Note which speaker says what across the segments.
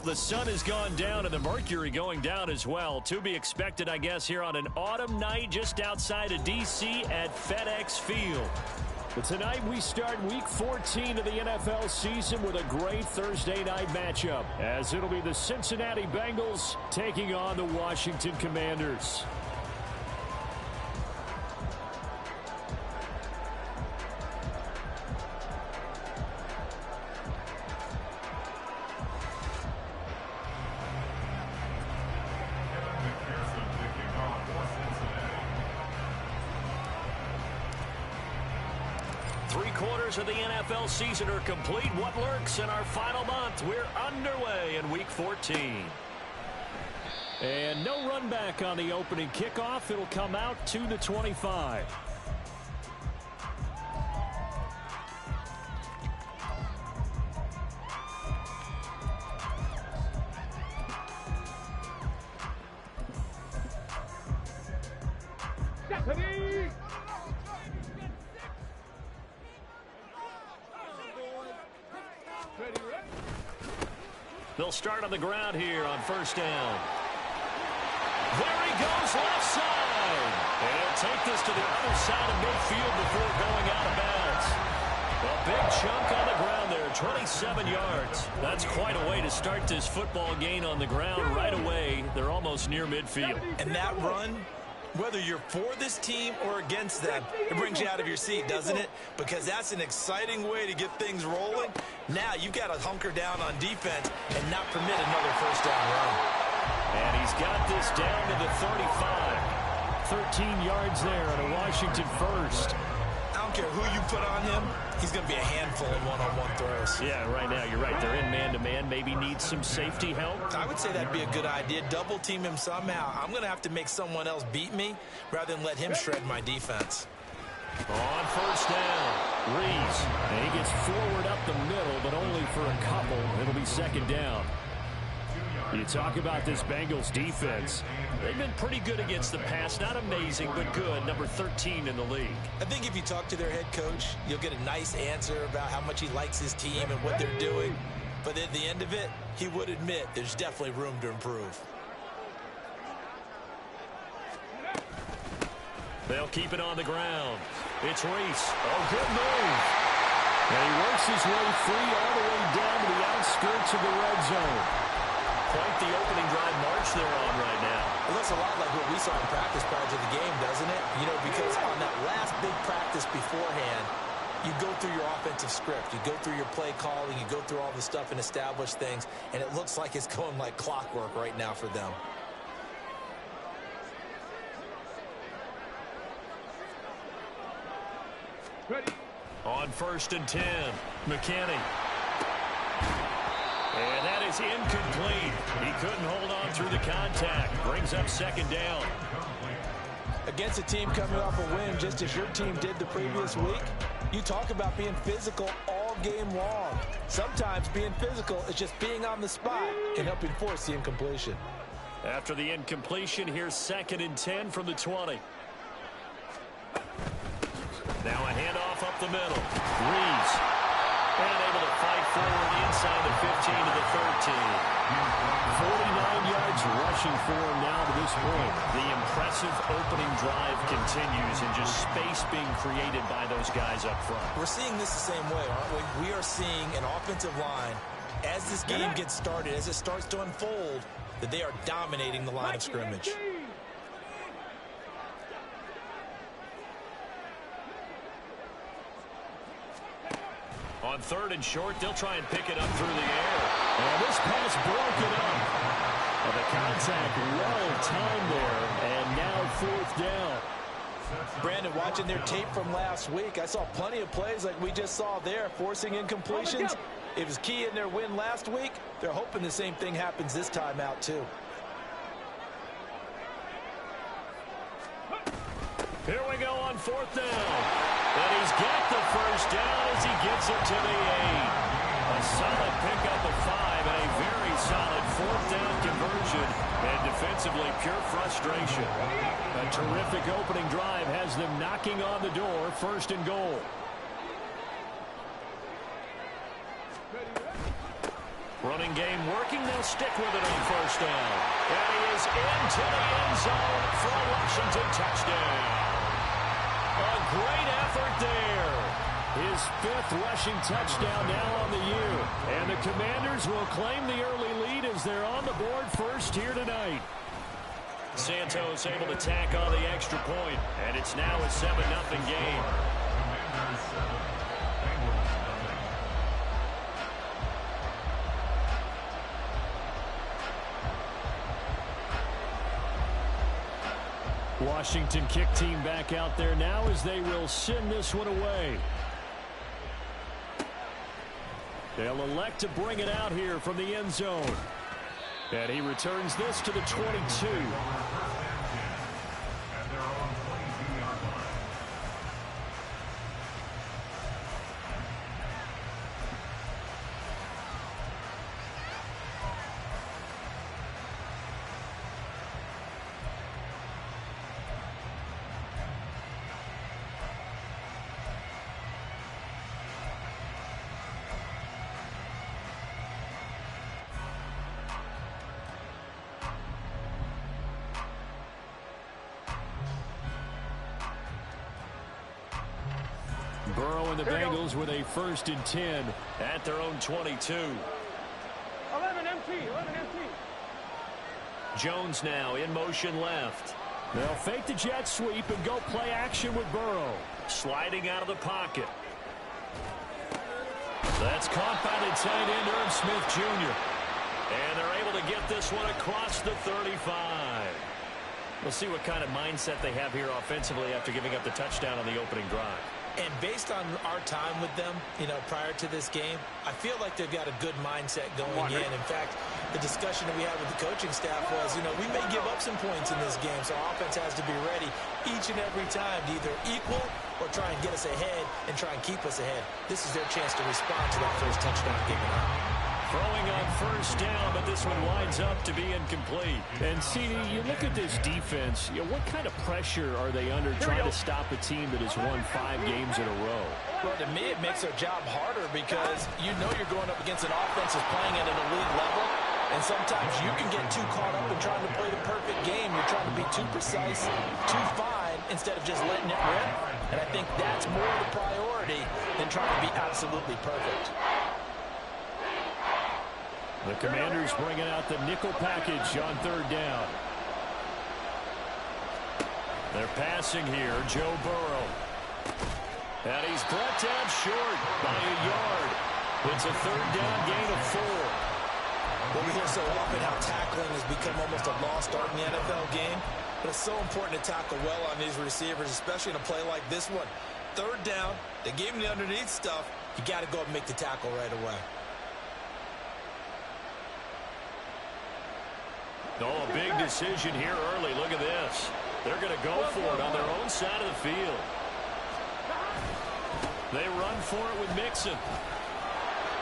Speaker 1: The sun has gone down and the mercury going down as well. To be expected, I guess, here on an autumn night just outside of D.C. at FedEx Field. But tonight we start Week 14 of the NFL season with a great Thursday night matchup, as it'll be the Cincinnati Bengals taking on the Washington Commanders. Three-quarters of the NFL season are complete. What lurks in our final month? We're underway in Week 14. And no run back on the opening kickoff. It'll come out to the 25. They'll start on the ground here on first down. There he goes, left side. And he'll take this to the other side of midfield before going out of bounds. A big chunk on the ground there, 27 yards. That's quite a way to start this football game on the ground right away. They're almost near midfield.
Speaker 2: And that run, whether you're for this team or against them, it brings you out of your seat, doesn't it? Because that's an exciting way to get things rolling. Now you've got to hunker down on defense and not permit another first down run.
Speaker 1: And he's got this down to the 35. 13 yards there on a Washington first.
Speaker 2: I don't care who you put on him. He's going to be a handful in one-on-one throws.
Speaker 1: Yeah, right now you're right. They're in man-to-man. Maybe need some safety help.
Speaker 2: I would say that'd be a good idea. Double team him somehow. I'm going to have to make someone else beat me rather than let him shred my defense.
Speaker 1: On first down, Reese. And he gets forward up the middle, but only for a couple. It'll be second down. You talk about this Bengals defense. They've been pretty good against the pass. Not amazing, but good. Number 13 in the league.
Speaker 2: I think if you talk to their head coach, you'll get a nice answer about how much he likes his team and what they're doing. But at the end of it, he would admit there's definitely room to improve.
Speaker 1: They'll keep it on the ground. It's Reese. Oh, good move. And he works his way free all the way down to the outskirts of the red zone. Quite the opening drive march they're on right now.
Speaker 2: Well, that's a lot like what we saw in practice prior to the game, doesn't it? You know, because on that last big practice beforehand, you go through your offensive script. You go through your play calling. You go through all the stuff and establish things. And it looks like it's going like clockwork right now for them.
Speaker 1: Ready. On first and 10, McKinney. And that is incomplete. He couldn't hold on through the contact. Brings up second down.
Speaker 2: Against a team coming off a win, just as your team did the previous week, you talk about being physical all game long. Sometimes being physical is just being on the spot and helping force the incompletion.
Speaker 1: After the incompletion, here's second and 10 from the 20. Now a handoff up the middle. Reeves. And able to fight forward inside the 15 to the 13. 49 yards rushing for him now to this point. The impressive opening drive continues and just space being created by those guys up front.
Speaker 2: We're seeing this the same way, aren't we? We are seeing an offensive line, as this game gets started, as it starts to unfold, that they are dominating the line of scrimmage.
Speaker 1: On third and short, they'll try and pick it up through the air. And this pass broken up. And the contact well timed there. And now fourth down.
Speaker 2: Brandon, watching their tape from last week, I saw plenty of plays like we just saw there, forcing incompletions. It was key in their win last week. They're hoping the same thing happens this time out, too.
Speaker 1: Here we go on fourth down. And he's got the first down as he gets it to the 8. A solid pickup of 5 and a very solid fourth down conversion. And defensively, pure frustration. A terrific opening drive has them knocking on the door, first and goal. Running game working. They'll stick with it on first down. And he is into the end zone for a Washington touchdown. A great effort there. His 5th rushing touchdown now on the year. And the Commanders will claim the early lead as they're on the board first here tonight. Santos able to tack on the extra point, and it's now a 7-0 game. Washington kick team back out there now as they will send this one away. They'll elect to bring it out here from the end zone. And he returns this to the 22. Burrow and the Bengals with a 1st and 10 at their own 22.
Speaker 3: 11 empty.
Speaker 1: Jones now in motion left. They'll fake the jet sweep and go play action with Burrow. Sliding out of the pocket. That's caught by the tight end, Irv Smith Jr. And they're able to get this one across the 35. We'll see what kind of mindset they have here offensively after giving up the touchdown on the opening drive.
Speaker 2: And based on our time with them, prior to this game, I feel like they've got a good mindset going in. In fact, the discussion that we had with the coaching staff was, we may give up some points in this game, so our offense has to be ready each and every time to either equal or try and get us ahead and try and keep us ahead. This is their chance to respond to that first touchdown given up.
Speaker 1: Throwing on first down, but this one winds up to be incomplete. And, CD, you look at this defense, what kind of pressure are they under trying to stop a team that has won 5 games in a row?
Speaker 2: Well, to me, it makes their job harder because you're going up against an offense that's playing at an elite level, and sometimes you can get too caught up in trying to play the perfect game. You're trying to be too precise, too fine, instead of just letting it rip. And I think that's more the priority than trying to be absolutely perfect.
Speaker 1: The Commanders bringing out the nickel package on 3rd down. They're passing here, Joe Burrow. And he's brought down short by a yard. It's a 3rd down gain of 4.
Speaker 2: Well, we hear so often how tackling has become almost a lost art in the NFL game. But it's so important to tackle well on these receivers, especially in a play like this one. 3rd down, they gave him the underneath stuff. You got to go up and make the tackle right away.
Speaker 1: Oh, a big decision here early. Look at this. They're going to go for it on their own side of the field. They run for it with Mixon.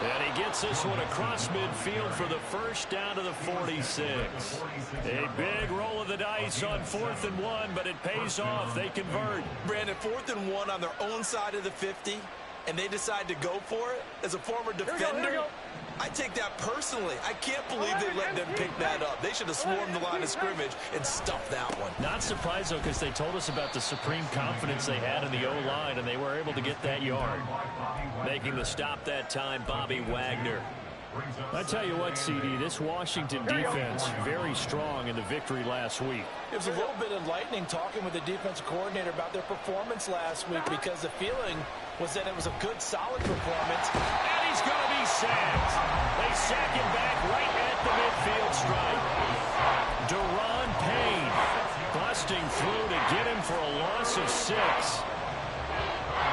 Speaker 1: And he gets this one across midfield for the first down to the 46. A big roll of the dice on 4th and 1, but it pays off. They convert.
Speaker 2: Brandon, 4th and 1 on their own side of the 50, and they decide to go for it. As a former defender, I take that personally. I can't believe they let them pick that up. They should have swarmed the line of scrimmage and stuffed that one.
Speaker 1: Not surprised, though, because they told us about the supreme confidence they had in the O-line, and they were able to get that yard. Making the stop that time, Bobby Wagner. I tell you what, CD, this Washington defense, very strong in the victory last week.
Speaker 2: It was a little bit enlightening talking with the defensive coordinator about their performance last week because the feeling was that it was a good, solid performance.
Speaker 1: And he's going to be sacked. They sack him back right at the midfield stripe. Deron Payne busting through to get him for a loss of 6.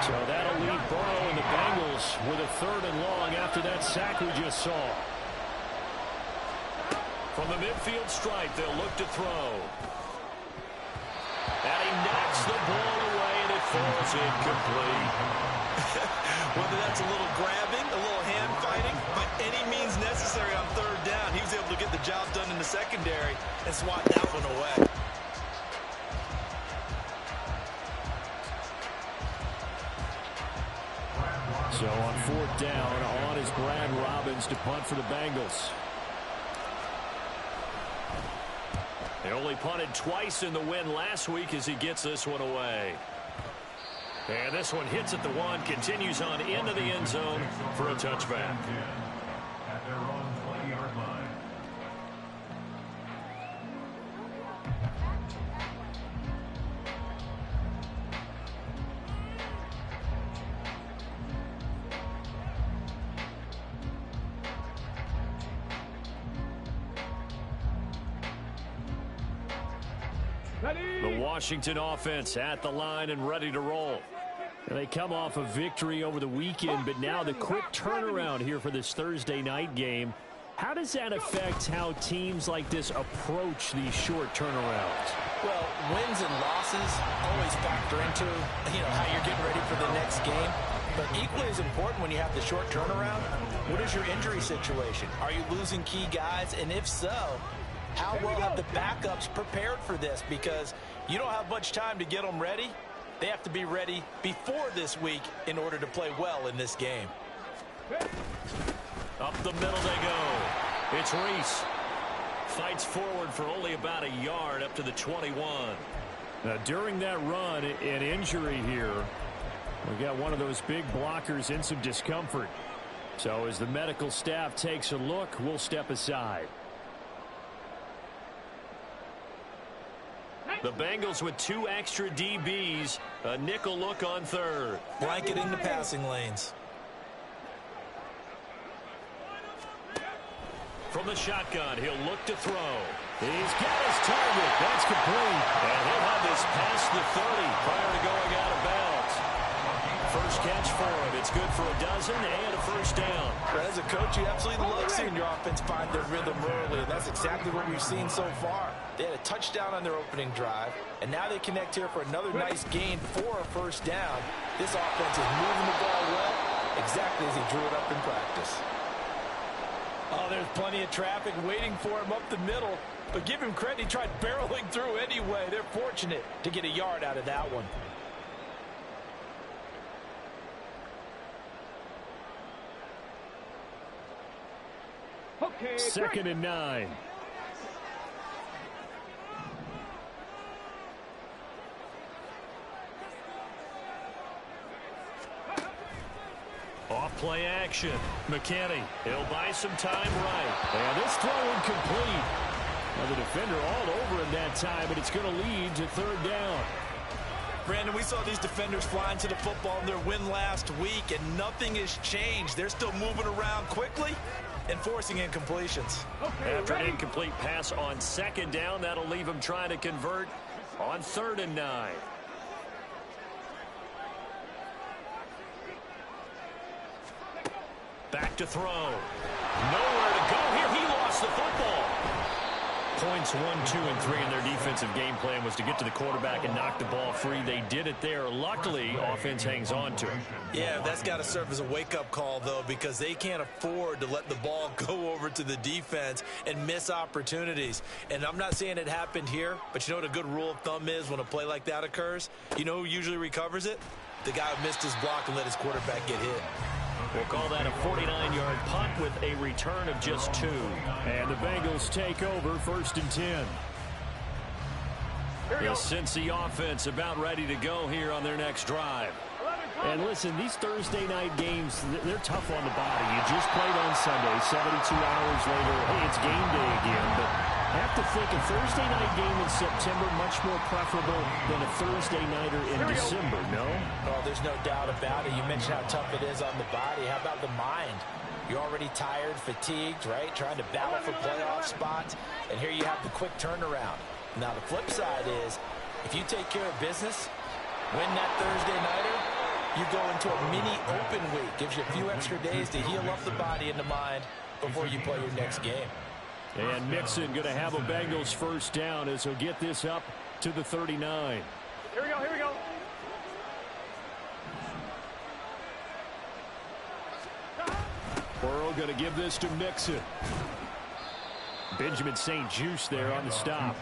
Speaker 1: So that'll leave Burrow and the Bengals with a 3rd and long after that sack we just saw. From the midfield stripe, they'll look to throw. And he knocks the ball away, and it falls incomplete.
Speaker 2: Whether that's a little grabbing, a little hand fighting, by any means necessary on 3rd down, he was able to get the job done in the secondary and swat that one away.
Speaker 1: So on 4th down, on is Brad Robbins to punt for the Bengals. He only punted twice in the win last week as he gets this one away. And this one hits at the 1, continues on into the end zone for a touchback.
Speaker 4: At their own 20-yard line.
Speaker 1: The Washington offense at the line and ready to roll. And they come off a victory over the weekend, but now the quick turnaround here for this Thursday night game. How does that affect how teams like this approach these short turnarounds?
Speaker 2: Well, wins and losses always factor into, how you're getting ready for the next game. But equally as important when you have the short turnaround, what is your injury situation? Are you losing key guys? And if so, how well have the backups prepared for this? Because you don't have much time to get them ready. They have to be ready before this week in order to play well in this game.
Speaker 1: Up the middle they go. It's Reese. Fights forward for only about a yard up to the 21. Now, during that run, an injury here. We got one of those big blockers in some discomfort. So as the medical staff takes a look, we'll step aside. The Bengals with 2 extra DBs. A nickel look on 3rd.
Speaker 2: Blanketing the passing lanes.
Speaker 1: From the shotgun, he'll look to throw. He's got his target. That's complete. And he'll have this past the 30 prior to going out of bounds. First catch for him. It's good for a dozen and a first down.
Speaker 2: As a coach, you absolutely love seeing your offense find their rhythm early, and that's exactly what we've seen so far. They had a touchdown on their opening drive, and now they connect here for another nice gain for a first down. This offense is moving the ball well, exactly as he drew it up in practice. Oh, there's plenty of traffic waiting for him up the middle, but give him credit, he tried barreling through anyway. They're fortunate to get a yard out of that one.
Speaker 3: Okay,
Speaker 1: 2nd and 9. Off play action. McKinney. He'll buy some time right. And this throw incomplete. Now the defender all over him that time, but it's going to lead to 3rd down.
Speaker 2: Brandon, we saw these defenders flying to the football in their win last week, and nothing has changed. They're still moving around quickly and forcing incompletions.
Speaker 3: Okay,
Speaker 1: After an incomplete pass on 2nd down, that'll leave him trying to convert on 3rd and 9. Back to throw. Nowhere to go here. He lost the football. Points 1, 2, and 3 in their defensive game plan was to get to the quarterback and knock the ball free. They did it there. Luckily, offense hangs on to it.
Speaker 2: Yeah, that's got to serve as a wake-up call, though, because they can't afford to let the ball go over to the defense and miss opportunities. And I'm not saying it happened here, but you know what a good rule of thumb is when a play like that occurs? You know who usually recovers it? The guy who missed his block and let his quarterback get hit.
Speaker 1: We'll call that a 49-yard punt with a return of just 2. And the Bengals take over 1st and 10. The Cincy offense about ready to go here on their next drive. And listen, these Thursday night games, they're tough on the body. You just played on Sunday, 72 hours later, hey, it's game day again. But I have to think a Thursday night game in September much more preferable than a Thursday nighter in December, no?
Speaker 2: Oh, there's no doubt about it. You mentioned how tough it is on the body. How about the mind? You're already tired, fatigued, right? Trying to battle for playoff spots. And here you have the quick turnaround. Now, the flip side is, if you take care of business, win that Thursday nighter, you go into a mini open week. Gives you a few extra days to heal up the body and the mind before you play your next game.
Speaker 1: And Mixon going to have a Bengals first down as he'll get this up to the 39.
Speaker 3: Here we go, here we go.
Speaker 1: Burrow going to give this to Mixon. Benjamin St. Juice there on the stop.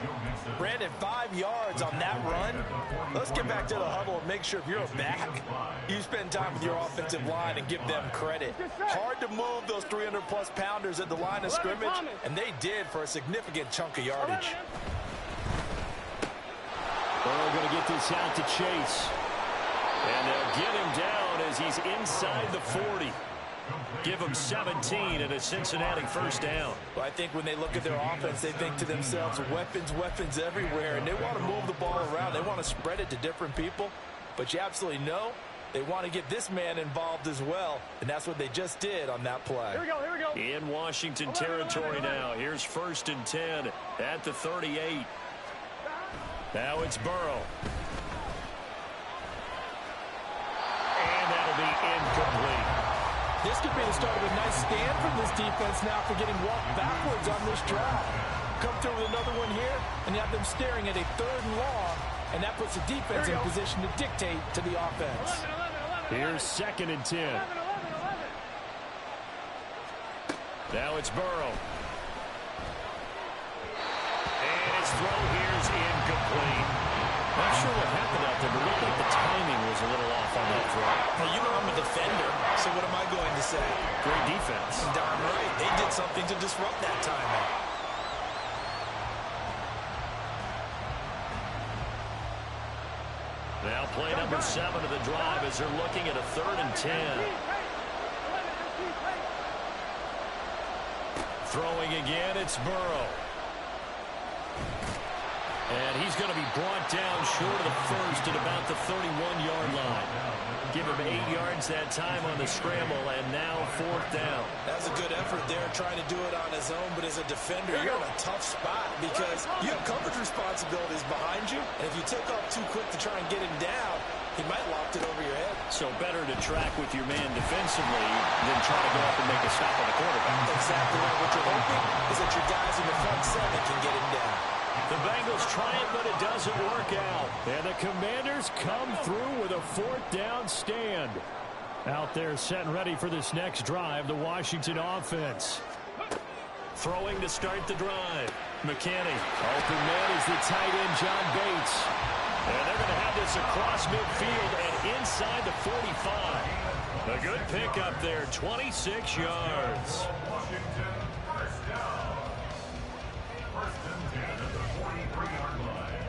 Speaker 2: Brandon, 5 yards on that run. Let's get back to the huddle and make sure if you're a back, you spend time with your offensive line and give them credit. Hard to move those 300-plus pounders at the line of scrimmage, and they did for a significant chunk of yardage.
Speaker 1: Burrow going to get this out to Chase. And they'll get him down as he's inside the 40. Give him 17 and a Cincinnati first down.
Speaker 2: Well, I think when they look at their offense, they think to themselves, weapons, weapons everywhere, and they want to move the ball around. They want to spread it to different people, but you absolutely know they want to get this man involved as well, and that's what they just did on that play.
Speaker 3: Here we go, here we go.
Speaker 1: In Washington territory now. Here's 1st and 10 at the 38. Now it's Burrow. And that'll be incomplete.
Speaker 2: This could be the start of a nice stand from this defense now for getting walked backwards on this drive. Come through with another one here, and you have them staring at a 3rd and long, and that puts the defense in position to dictate to the offense.
Speaker 1: Here's 2nd and 10. Now it's Burrow. And his throw here's incomplete. Not sure what happened out there, but it looked like the timing was a little off on that throw.
Speaker 2: Well, you know I'm a defender, so what am I going to say?
Speaker 1: Great defense.
Speaker 2: Darn right. They did something to disrupt that timing.
Speaker 1: Now play number 7 of the drive as they're looking at a 3rd and 10. Throwing again, it's Burrow. And he's going to be brought down short of the first at about the 31-yard line. Give him 8 yards that time on the scramble, and now 4th down.
Speaker 2: That's a good effort there, trying to do it on his own, but as a defender, you're in a tough spot because you have coverage responsibilities behind you, and if you take off too quick to try and get him down, he might loft it over your head.
Speaker 1: So better to track with your man defensively than try to go up and make a stop on the quarterback.
Speaker 2: Exactly right. What you're hoping is that your guys in the front 7 can get him down.
Speaker 1: The Bengals try it, but it doesn't work out. And the Commanders come through with a 4th down stand. Out there set and ready for this next drive, the Washington offense. Throwing to start the drive. McKinney. Open man is the tight end, John Bates. And they're going to have this across midfield and inside the 45. A good pickup there, 26 yards.
Speaker 4: Washington, first down. 1st and 10 at the 43-yard line.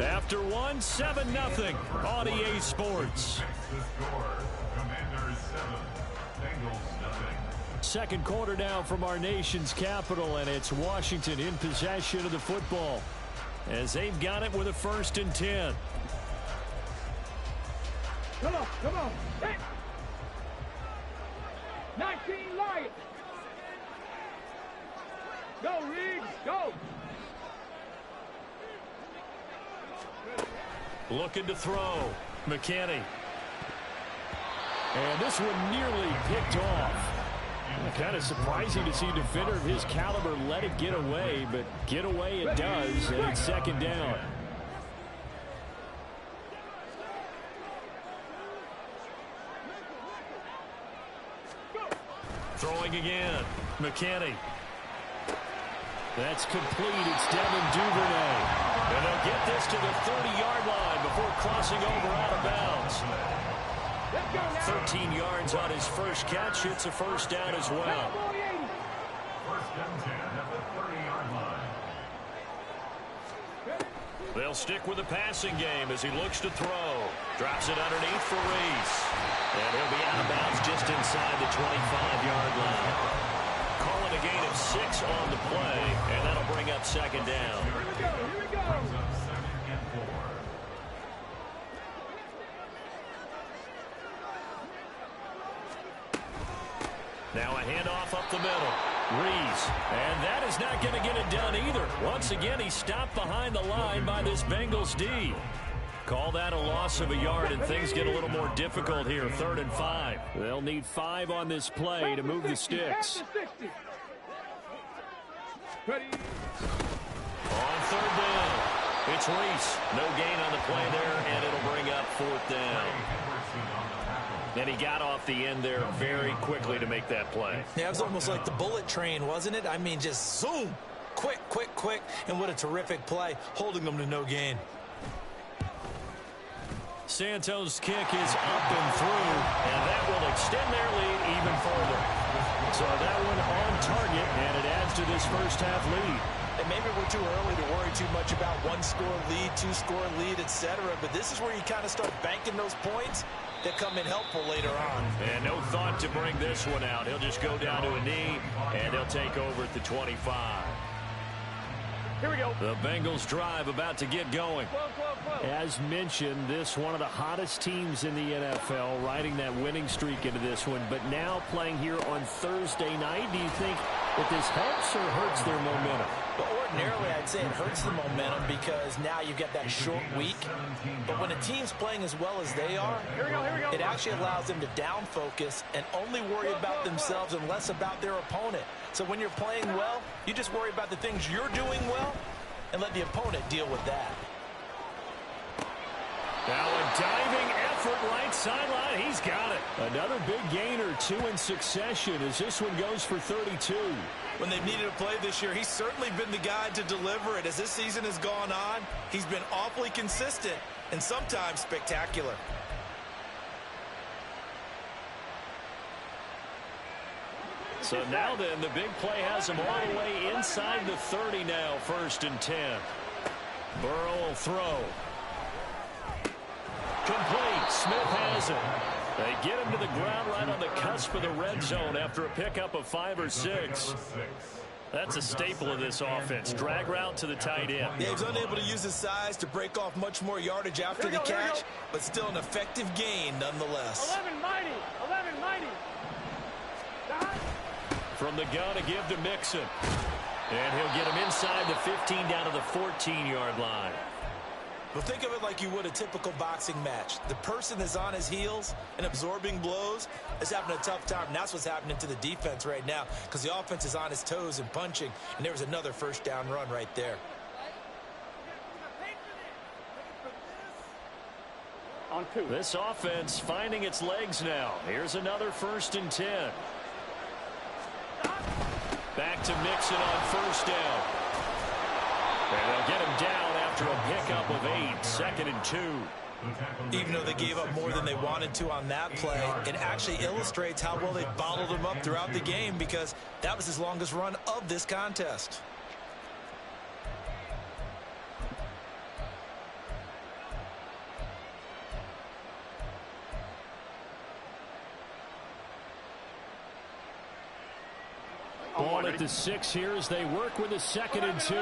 Speaker 1: After 1, 7-0 on EA Sports.
Speaker 4: The score, Commanders 7, Bengals nothing.
Speaker 1: Second quarter now from our nation's capital, and it's Washington in possession of the football as they've got it with a 1st and 10.
Speaker 3: Come on, come on. Hey. 19 Lions. Go, Riggs, go.
Speaker 1: Looking to throw. McKinney. And this one nearly picked off. Kind of surprising to see a defender of his caliber let it get away, but get away it does, and it's 2nd down. Throwing again. McKinney. That's complete. It's Devin Duvernay. And they'll get this to the 30-yard line before crossing over out of bounds. 13 yards on his first catch. It's a first down as well.
Speaker 4: 1st and 10 at the 30-yard line.
Speaker 1: They'll stick with the passing game as he looks to throw. Drops it underneath for Reese. And he'll be out of bounds just inside the 25-yard line. Calling a gain of 6 on the play, and that'll bring up 2nd down.
Speaker 3: Here we go, here we go.
Speaker 4: 2nd and 4.
Speaker 1: Now a handoff up the middle. Reese. And that is not going to get it done either. Once again, he's stopped behind the line by this Bengals D. Call that a loss of a yard, and things get a little more difficult here. 3rd and 5. They'll need 5 on this play to move the sticks.
Speaker 3: Ready.
Speaker 1: On 3rd down. It's Reese. No gain on the play there, and it'll bring up 4th down. And he got off the end there very quickly to make that play.
Speaker 2: Yeah, it was almost like the bullet train, wasn't it? I mean, just zoom. Quick, quick, quick. And what a terrific play, holding them to no gain.
Speaker 1: Santos' kick is up and through, and that will extend their lead even further. So that one on target, and it adds to this first half lead.
Speaker 2: And maybe we're too early to worry too much about 1-score lead, 2-score lead, etc. But this is where you kind of start banking those points that come in helpful later on.
Speaker 1: And no thought to bring this one out. He'll just go down to a knee, and they'll take over at the 25.
Speaker 3: Here we go.
Speaker 1: The Bengals drive about to get going.
Speaker 5: As mentioned, this one of the hottest teams in the NFL, riding that winning streak into this one, but now playing here on Thursday night. Do you think that this helps or hurts their momentum?
Speaker 2: But ordinarily, I'd say it hurts the momentum because now you get that short week. But when a team's playing as well as they are, it actually allows them to down focus and only worry about themselves and less about their opponent. So when you're playing well, you just worry about the things you're doing well and let the opponent deal with that.
Speaker 1: Now a diving effort right sideline. He's got it.
Speaker 5: Another big gain or 2 in succession as this one goes for 32.
Speaker 2: When they've needed a play this year, he's certainly been the guy to deliver it. As this season has gone on, he's been awfully consistent and sometimes spectacular.
Speaker 1: So now then, the big play has him all the way inside the 30 now, 1st and 10. Burrow will throw. Complete. Smith has it. They get him to the ground right on the cusp of the red zone after a pickup of 5 or 6. That's a staple of this offense. Drag route to the tight end.
Speaker 2: Yeah, he was unable to use his size to break off much more yardage after the catch, but still an effective gain nonetheless.
Speaker 3: 11 mighty. 11 mighty.
Speaker 1: From the gun, a give to Mixon. And he'll get him inside the 15 down to the 14-yard line.
Speaker 2: Well, think of it like you would a typical boxing match. The person is on his heels and absorbing blows is having a tough time. And that's what's happening to the defense right now because the offense is on his toes and punching. And there was another 1st down run right there.
Speaker 3: On 2.
Speaker 1: This offense finding its legs now. Here's another 1st and 10. Back to Mixon on 1st down. And they'll get him down after a pickup of 8, 2nd and 2.
Speaker 2: Even though they gave up more than they wanted to on that play, it actually illustrates how well they bottled him up throughout the game because that was his longest run of this contest.
Speaker 5: Ball at the 6 here as they work with a 2nd and 2.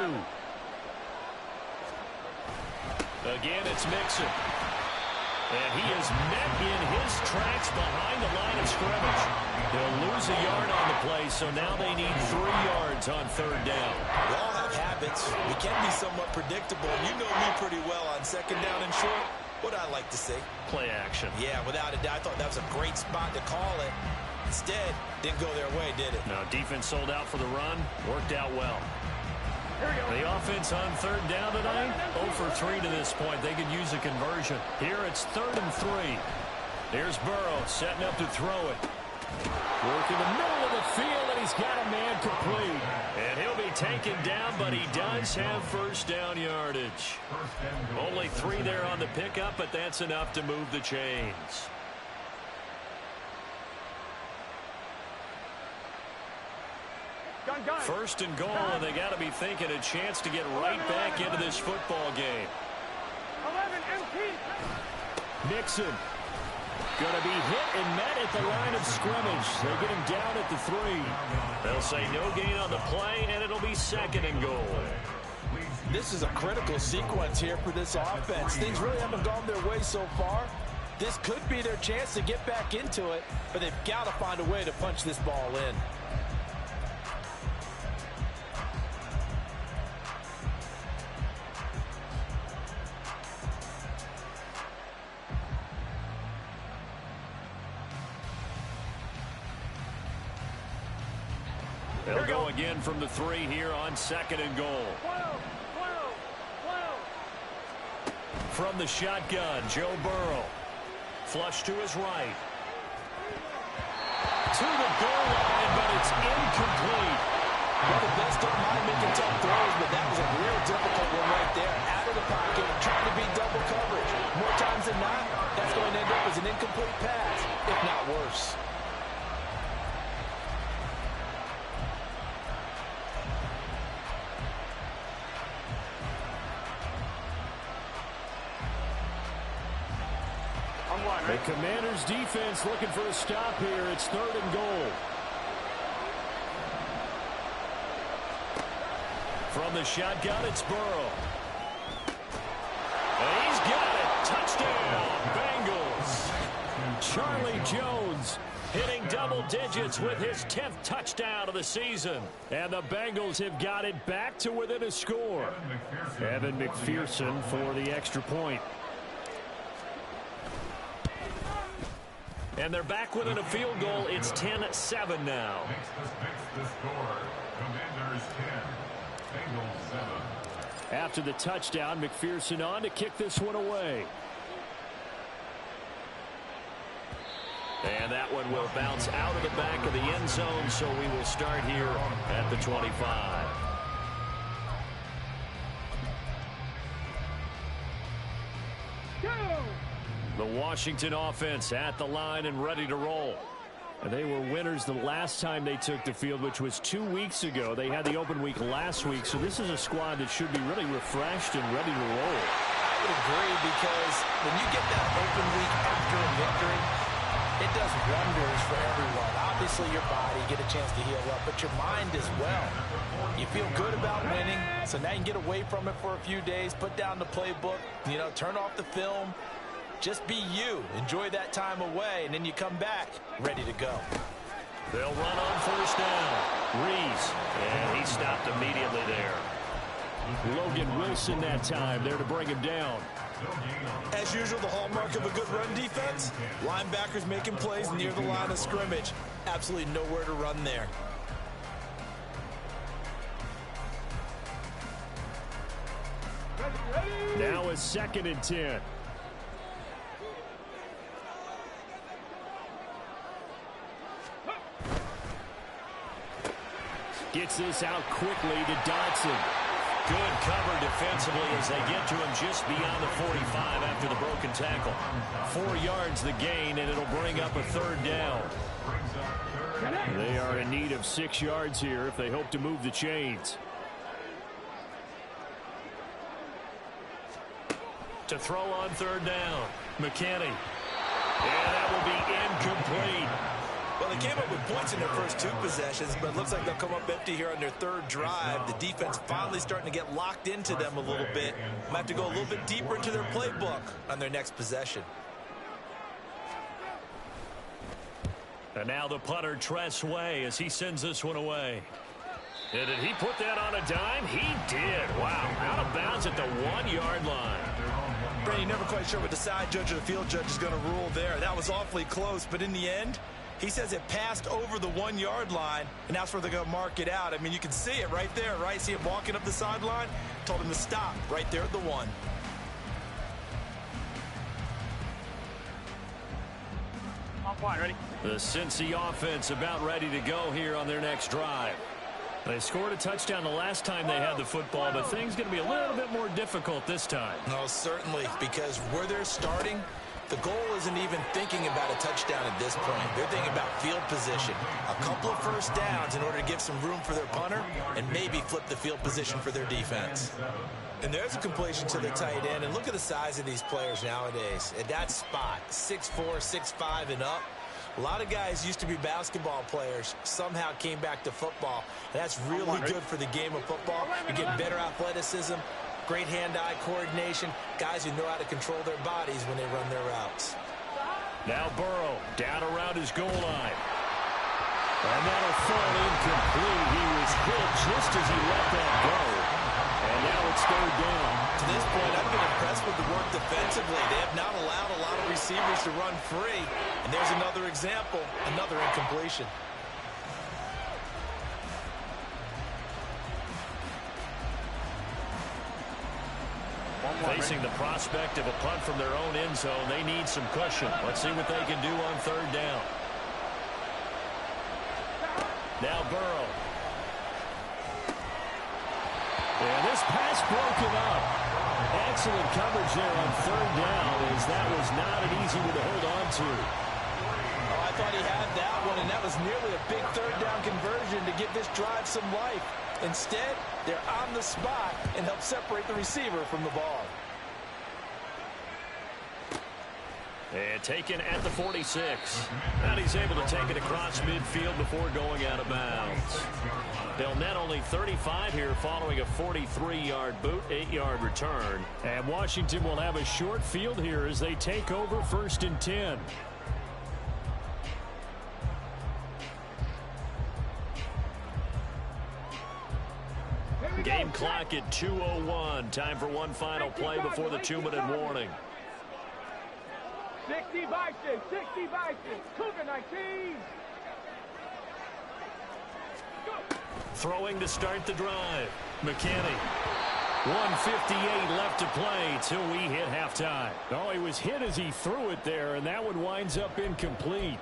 Speaker 1: Again, it's Mixon. And he is met in his tracks behind the line of scrimmage. They'll lose a yard on the play, so now they need 3 yards on 3rd down.
Speaker 2: We all have habits. We can be somewhat predictable. You know me pretty well on 2nd down and short. What I like to say?
Speaker 1: Play action.
Speaker 2: Yeah, without a doubt. I thought that was a great spot to call it. Instead, didn't go their way, did it?
Speaker 1: Now, defense sold out for the run. Worked out well. The offense on 3rd down tonight, 0 for 3 to this point. They could use a conversion. Here it's 3rd and 3. Here's Burrow setting up to throw it.
Speaker 5: Work in the middle of the field, and he's got a man complete.
Speaker 1: And he'll be taken down, but he does have 1st down yardage. Only 3 there on the pickup, but that's enough to move the chains.
Speaker 3: Gun.
Speaker 1: 1st and goal, and they got to be thinking a chance to get right back into this football game.
Speaker 3: 11 empty.
Speaker 5: Mixon going to be hit and met at the line of scrimmage. They get him down at the 3.
Speaker 1: They'll say no gain on the play, and it'll be 2nd and goal.
Speaker 2: This is a critical sequence here for this offense. Things really haven't gone their way so far. This could be their chance to get back into it, but they've got to find a way to punch this ball in.
Speaker 1: They'll go again from the 3 here on 2nd and goal. from the shotgun, Joe Burrow. Flush to his right. To the goal line, but it's incomplete.
Speaker 2: Well, the best don't mind making tough throws, but that was a real difficult one right there. Out of the pocket, trying to beat double coverage. More times than not, that's going to end up as an incomplete pass, if not worse.
Speaker 5: The Commanders' defense looking for a stop here. It's 3rd and goal.
Speaker 1: From the shotgun, it's Burrow. And he's got it. Touchdown, Bengals.
Speaker 5: Charlie Jones hitting double digits with his 10th touchdown of the season. And the Bengals have got it back to within a score. Evan McPherson for the extra point.
Speaker 1: And they're back within a field goal. It's 10-7 now.
Speaker 4: Makes the score. Commanders 10, Bengals 7.
Speaker 5: After the touchdown, McPherson on to kick this one away.
Speaker 1: And that one will bounce out of the back of the end zone, so we will start here at the 25.
Speaker 5: The Washington offense at the line and ready to roll. They were winners the last time they took the field, which was 2 weeks ago. They had the open week last week, so this is a squad that should be really refreshed and ready to roll.
Speaker 2: I would agree, because when you get that open week after a victory, it does wonders for everyone. Obviously, your body, get a chance to heal up, but your mind as well. You feel good about winning, so now you can get away from it for a few days, put down the playbook, turn off the film. Just be you. Enjoy that time away, and then you come back ready to go.
Speaker 1: They'll run on 1st down. Reese, and he stopped immediately there.
Speaker 5: Logan Wilson that time there to bring him down.
Speaker 2: As usual, the hallmark of a good run defense, linebackers making plays near the line of scrimmage. Absolutely nowhere to run there.
Speaker 5: Now a 2nd and 10. Gets this out quickly to Dodson.
Speaker 1: Good cover defensively as they get to him just beyond the 45 after the broken tackle.
Speaker 5: 4 yards the gain, and it'll bring up a 3rd down. They are in need of 6 yards here if they hope to move the chains.
Speaker 1: To throw on 3rd down, McKinney. And that will be incomplete.
Speaker 2: Well, they came up with points in their first 2 possessions, but it looks like they'll come up empty here on their 3rd drive. The defense finally starting to get locked into them a little bit. Might have to go a little bit deeper into their playbook on their next possession.
Speaker 1: And now the punter, Tress Way, as he sends this one away. And did he put that on a dime? He did. Wow. Out of bounds at the 1-yard line.
Speaker 2: Brady, never quite sure what the side judge or the field judge is going to rule there. That was awfully close, but in the end, he says it passed over the 1-yard line, and that's where they're going to mark it out. I mean, you can see it right there, right? See him walking up the sideline? Told him to stop right there at the 1.
Speaker 3: On point, ready?
Speaker 5: The Cincy offense about ready to go here on their next drive. They scored a touchdown the last time they had the football, but things going to be a little bit more difficult this time.
Speaker 2: No, certainly, because where they're starting, the goal isn't even thinking about a touchdown at this point. They're thinking about field position. A couple of 1st downs in order to give some room for their punter and maybe flip the field position for their defense. And there's a completion to the tight end. And look at the size of these players nowadays. At that spot, 6'4", 6'5", and up. A lot of guys used to be basketball players, somehow came back to football. And that's really good for the game of football. You get better athleticism, great hand-eye coordination, guys who know how to control their bodies when they run their routes.
Speaker 5: Now Burrow down around his goal line. And that'll fall incomplete. He was hit just as he let that go. And now it's 3rd down.
Speaker 2: To this point, I've been impressed with the work defensively. They have not allowed a lot of receivers to run free. And there's another example, another incompletion.
Speaker 1: Facing the prospect of a punt from their own end zone, they need some cushion. Let's see what they can do on third down. Now Burrow. And this pass broken up. Excellent coverage there on third down, as that was not an easy one to hold on to.
Speaker 2: Oh, I thought he had that one, and that was nearly a big third down conversion to give this drive some life. Instead, they're on the spot and help separate the receiver from the ball.
Speaker 1: And taken at the 46. And he's able to take it across midfield before going out of bounds. They'll net only 35 here following a 43-yard boot, 8-yard return.
Speaker 5: And Washington will have a short field here as they take over 1st and 10.
Speaker 1: Game clock at 2:01. Time for one final play before the 2-minute warning.
Speaker 3: 60 Vikings, 60 Vikings, Cougar 19.
Speaker 1: Throwing to start the drive. McKinney. 1:58 left to play till we hit halftime.
Speaker 5: Oh, he was hit as he threw it there, and that one winds up incomplete.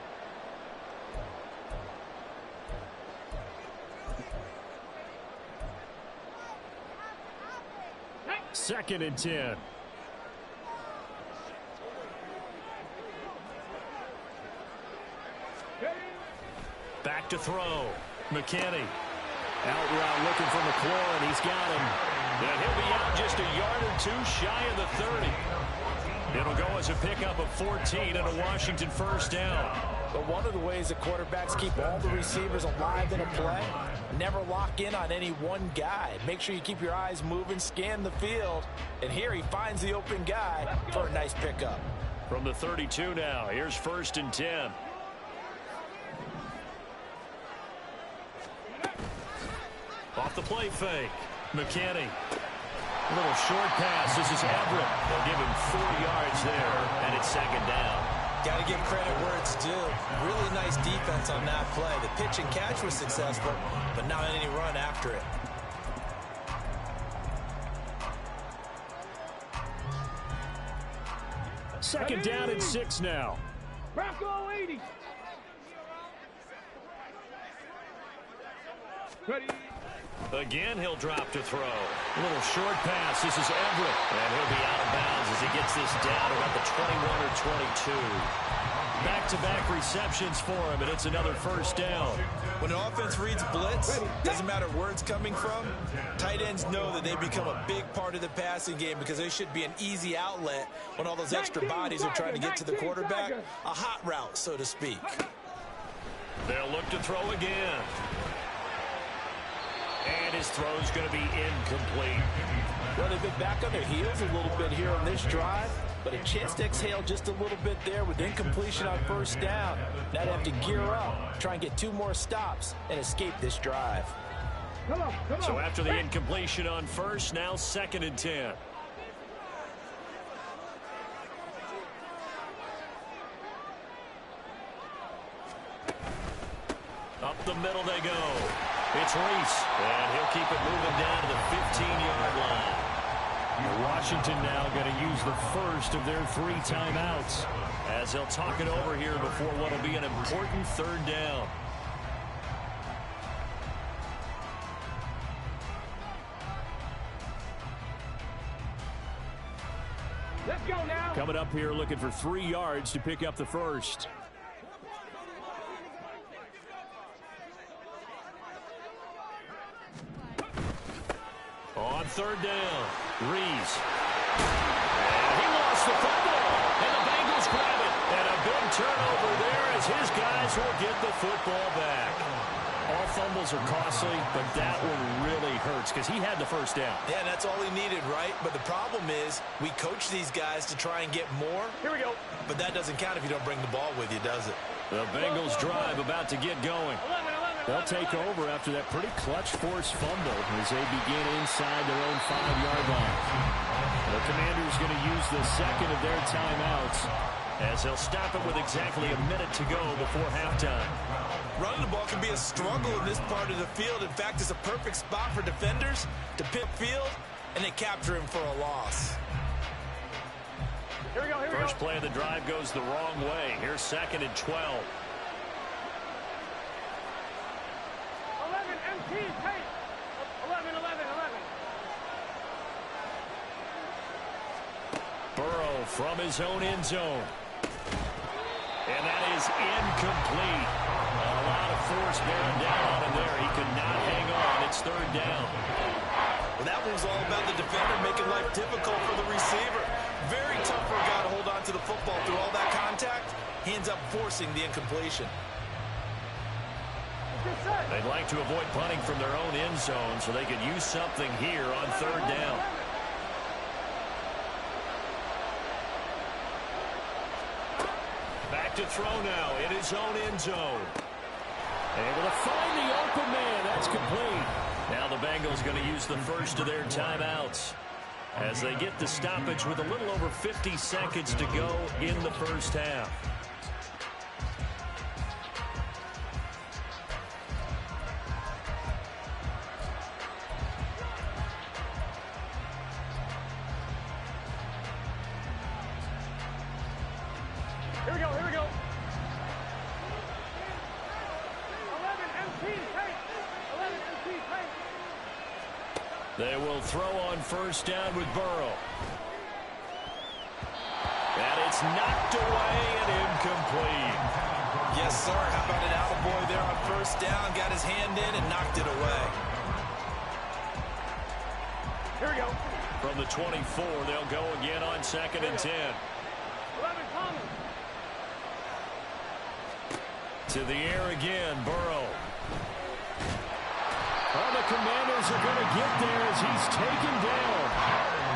Speaker 5: Second and 10.
Speaker 1: Back to throw. McKinney. Out route looking for McClure, and he's got him. And he'll be out just a yard or two shy of the 30. It'll go as a pickup of 14 and a Washington first down.
Speaker 2: But one of the ways that quarterbacks keep all the receivers alive in a play, never lock in on any one guy. Make sure you keep your eyes moving, scan the field. And here he finds the open guy for a nice pickup.
Speaker 1: From the 32 now, here's 1st and 10. Off the play fake. McKinney. A little short pass. This is Everett. They'll give him 4 yards there, and it's 2nd down.
Speaker 2: Got to give credit where it's due. Really nice defense on that play. The pitch and catch was successful, but not any run after it.
Speaker 5: Second down and 6 now.
Speaker 3: Bronco 80. Ready.
Speaker 1: Again, he'll drop to throw. A little short pass. This is Everett. And he'll be out of bounds as he gets this down about the 21 or 22. Back-to-back receptions for him, and it's another first down.
Speaker 2: When an offense reads blitz, doesn't matter where it's coming from, tight ends know that they become a big part of the passing game because they should be an easy outlet when all those extra bodies are trying to get to the quarterback. A hot route, so to speak.
Speaker 1: They'll look to throw again. And his throw's going to be incomplete.
Speaker 2: Well, they've been back on their heels a little bit here on this drive, but a chance to exhale just a little bit there with incompletion on first down. Now they have to gear up, try and get 2 more stops, and escape this drive.
Speaker 3: Come on.
Speaker 1: So after the incompletion on first, now 2nd and 10. Up the middle they go. It's Reese, and he'll keep it moving down to the 15-yard line.
Speaker 5: Washington now going to use the first of their 3 timeouts,
Speaker 1: as they'll talk it over here before what will be an important 3rd down.
Speaker 3: Let's go now.
Speaker 5: Coming up here looking for 3 yards to pick up the first.
Speaker 1: On 3rd down, Reese. And he lost the football, and the Bengals grab it. And a big turnover there as his guys will get the football back. All fumbles are costly, but that one really hurts because he had the first down.
Speaker 2: Yeah, that's all he needed, right? But the problem is we coach these guys to try and get more.
Speaker 3: Here we go.
Speaker 2: But that doesn't count if you don't bring the ball with you, does it?
Speaker 1: The Bengals drive about to get going.
Speaker 3: 11.
Speaker 5: They'll take over after that pretty clutch forced fumble as they begin inside their own 5-yard line. The Commanders going to use the second of their timeouts as they'll stop it with exactly a minute to go before halftime.
Speaker 2: Running the ball can be a struggle in this part of the field. In fact, it's a perfect spot for defenders to pick field and then capture him for a loss.
Speaker 1: First play of the drive goes the wrong way. Here's 2nd and 12.
Speaker 3: 11 MT tape. 11.
Speaker 1: Burrow from his own end zone. And that is incomplete. A lot of force bearing down on him there. He could not hang on. It's 3rd down.
Speaker 2: Well, that was all about the defender making life difficult for the receiver. Very tough for a guy to hold on to the football through all that contact. He ends up forcing the incompletion.
Speaker 1: They'd like to avoid punting from their own end zone so they could use something here on 3rd down. Back to throw now in his own end zone. Able to find the open man. That's complete. Now the Bengals going to use the first of their timeouts as they get the stoppage with a little over 50 seconds to go in the first half.
Speaker 3: Here we go. 11 MT tape. 11 MT tape.
Speaker 1: They will throw on first down with Burrow. And it's knocked away and incomplete.
Speaker 2: Yes, sir. How about an attaboy there on first down? Got his hand in and knocked it away.
Speaker 3: Here we go.
Speaker 1: From the 24, they'll go again on 2nd and 10.
Speaker 3: 11 Thomas.
Speaker 1: To the air again, Burrow. Oh, the Commanders are going to get there as he's taken down.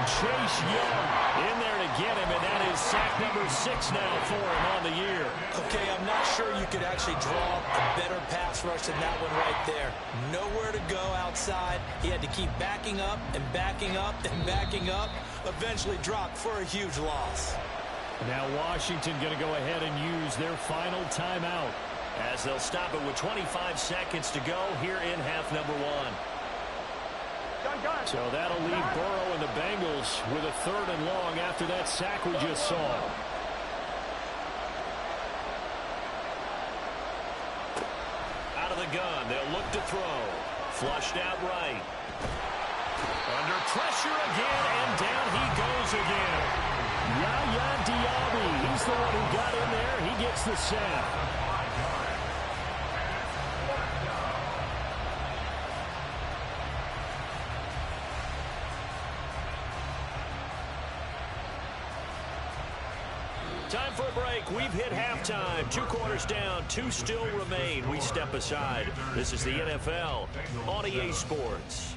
Speaker 1: Chase Young in there to get him, and that is sack number 6 now for him on the year.
Speaker 2: Okay, I'm not sure you could actually draw a better pass rush than that one right there. Nowhere to go outside. He had to keep backing up and backing up and backing up. Eventually dropped for a huge loss.
Speaker 5: Now Washington going to go ahead and use their final timeout,
Speaker 1: as they'll stop it with 25 seconds to go here in half number 1.
Speaker 5: So that'll leave Burrow and the Bengals with a 3rd and long after that sack we just saw.
Speaker 1: Out of the gun, they'll look to throw. Flushed out right. Under pressure again, and down he goes again.
Speaker 5: Yaya Diaby, he's the one who got in there. He gets the sack.
Speaker 1: Time for a break. We've hit halftime. 2 quarters down. 2 still remain. We step aside. This is the NFL on EA Sports.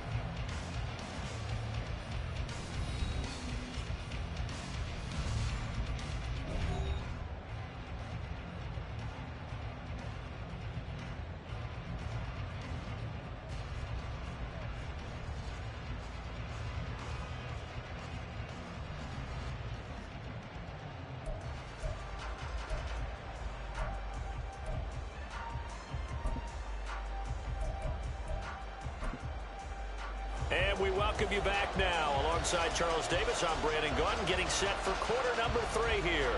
Speaker 1: And we welcome you back now. Alongside Charles Davis, I'm Brandon Gunn, getting set for quarter number 3 here.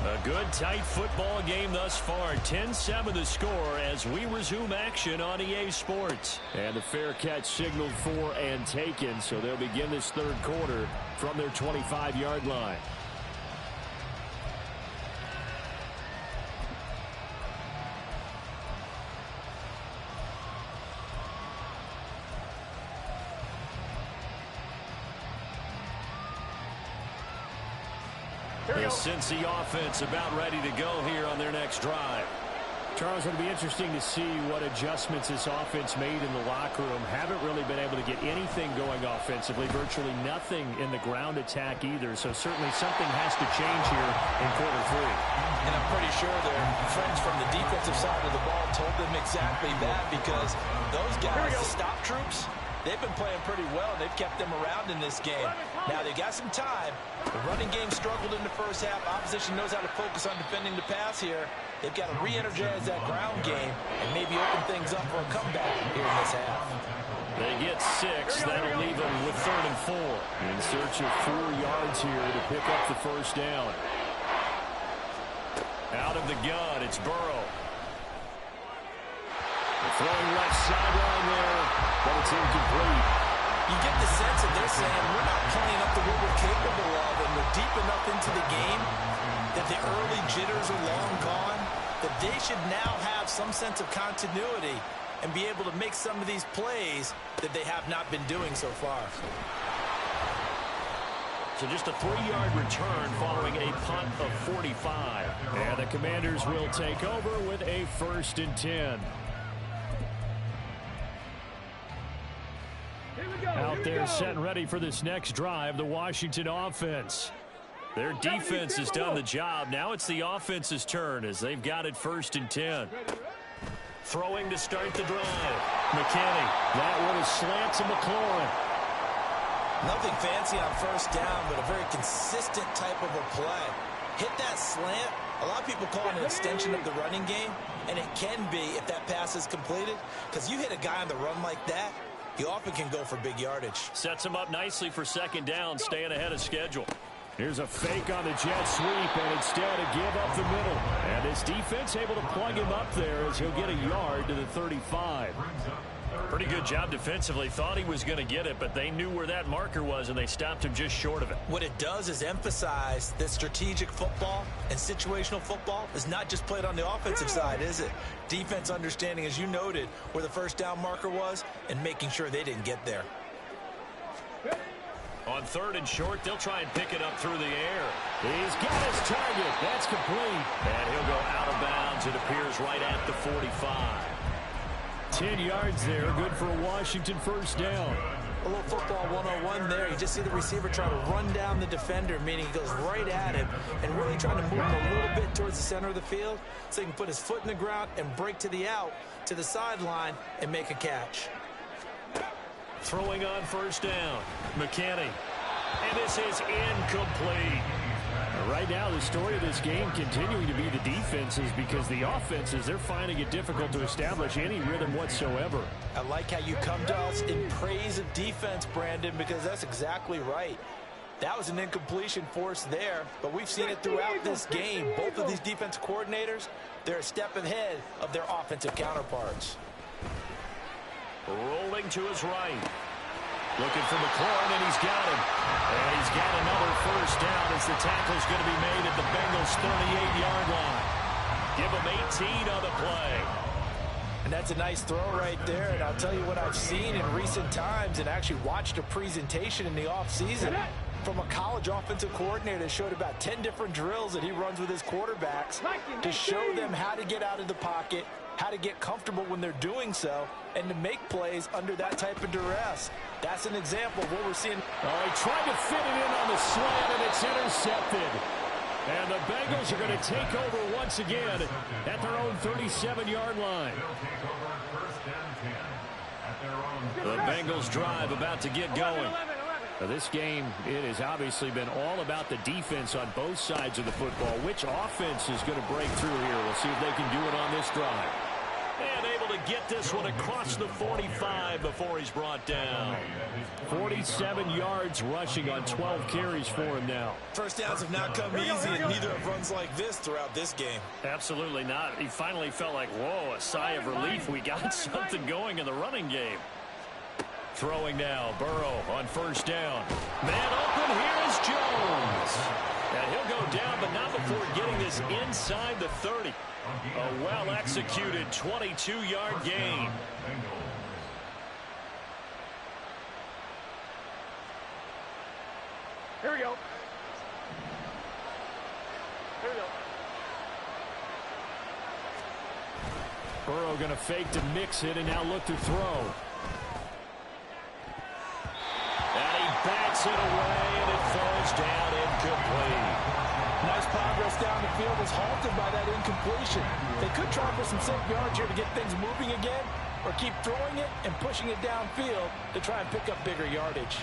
Speaker 5: A good, tight football game thus far. 10-7 the score as we resume action on EA Sports. And the fair catch signaled for and taken, so they'll begin this 3rd quarter from their 25-yard line.
Speaker 1: The Cincy offense about ready to go here on their next drive.
Speaker 5: Charles, it'll be interesting to see what adjustments this offense made in the locker room. Haven't really been able to get anything going offensively. Virtually nothing in the ground attack either. So certainly something has to change here in quarter 3.
Speaker 2: And I'm pretty sure their friends from the defensive side of the ball told them exactly that, because those guys, the stop troops, they've been playing pretty well. They've kept them around in this game. Now they got some time. The running game struggled in the first half. Opposition knows how to focus on defending the pass here. They've got to re-energize that ground game and maybe open things up for a comeback here in this half.
Speaker 5: They get 6. That'll leave them with 3rd and 4. In search of 4 yards here to pick up the first down. Out of the gun, it's Burrow. Throwing left sideline there, but it's incomplete.
Speaker 2: You get the sense that they're saying we're not playing up to what we're capable of, and we're deep enough into the game that the early jitters are long gone, that they should now have some sense of continuity and be able to make some of these plays that they have not been doing so far.
Speaker 5: So just a 3-yard return following a punt of 45. And the Commanders will take over with a 1st and 10. Out there set and ready for this next drive, the Washington offense. Their defense has done the job. Now it's the offense's turn as they've got it 1st and 10. Throwing to start the drive. McKinney. That one is slant to McLaurin.
Speaker 2: Nothing fancy on 1st down, but a very consistent type of a play. Hit that slant. A lot of people call it an extension of the running game, and it can be if that pass is completed, because you hit a guy on the run like that, he often can go for big yardage.
Speaker 5: Sets him up nicely for 2nd down, staying ahead of schedule. Here's a fake on the jet sweep, and instead a give up the middle. And this defense able to plug him up there as he'll get a yard to the 35. Pretty good job defensively. Thought he was going to get it, but they knew where that marker was, and they stopped him just short of it.
Speaker 2: What it does is emphasize that strategic football and situational football is not just played on the offensive side, is it? Defense understanding, as you noted, where the 1st down marker was and making sure they didn't get there.
Speaker 5: On 3rd and short, they'll try and pick it up through the air. He's got his target. That's complete. And he'll go out of bounds. It appears right at the 45. 10 yards there. Good for a Washington 1st down.
Speaker 2: A little football 101 there. You just see the receiver try to run down the defender, meaning he goes right at him and really trying to move him a little bit towards the center of the field so he can put his foot in the ground and break to the out, to the sideline, and make a catch.
Speaker 5: Throwing on 1st down. McKinney. And this is incomplete. Right now, the story of this game continuing to be the defenses, because the offenses, they're finding it difficult to establish any rhythm whatsoever.
Speaker 2: I like how you come to us in praise of defense, Brandon, because that's exactly right. That was an incompletion forced there, but we've seen it throughout this game. Both of these defense coordinators, they're a step ahead of their offensive counterparts.
Speaker 5: Rolling to his right. Looking for McLaurin, and he's got him. And he's got another 1st down as the tackle's going to be made at the Bengals' 38-yard line. Give him 18 on the play.
Speaker 2: And that's a nice throw right there. And I'll tell you what I've seen in recent times and actually watched a presentation in the offseason from a college offensive coordinator that showed about 10 different drills that he runs with his quarterbacks to show them how to get out of the pocket, how to get comfortable when they're doing so, and to make plays under that type of duress. That's an example of what we're seeing.
Speaker 5: Oh, he tried to fit it in on the slant, and it's intercepted. And the Bengals are going to take over once again at their own 37-yard line. The Bengals drive about to get going. Now, this game, it has obviously been all about the defense on both sides of the football. Which offense is going to break through here? We'll see if they can do it on this drive. And able to get this one across the 45 before he's brought down. 47 yards rushing on 12 carries for him now.
Speaker 2: 1st downs have not come easy, and neither have runs like this throughout this game.
Speaker 5: Absolutely not. He finally felt like, whoa, a sigh of relief. We got something going in the running game. Throwing now, Burrow on 1st down. Man open, here is Jones. And he'll go down, but not before getting this inside the 30. A well-executed 22-yard gain.
Speaker 3: Here we go. Here we go.
Speaker 5: Burrow going to fake to mix it and now look to throw. And he bats it away, and it falls down incomplete.
Speaker 2: Nice progress down the field was halted by that incompletion. They could try for some safe yards here to get things moving again, or keep throwing it and pushing it downfield to try and pick up bigger yardage.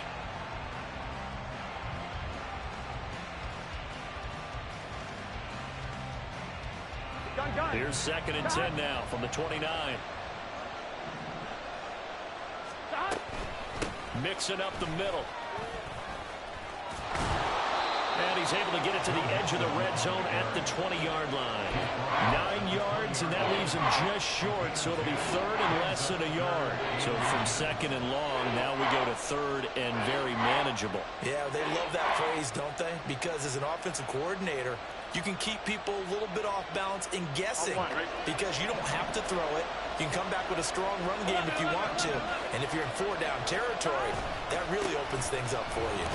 Speaker 5: Here's 2nd and 10 now from the 29.
Speaker 1: Mixing up the middle. And he's able to get it to the edge of the red zone at the 20-yard line. 9 yards, and that leaves him just short, so it'll be third and less than a yard. So from second and long, now we go to third and very manageable.
Speaker 2: Yeah, they love that phrase, don't they? Because as an offensive coordinator, you can keep people a little bit off balance and guessing because you don't have to throw it. You can come back with a strong run game if you want to. And if you're in 4-down territory, that really opens things up for you.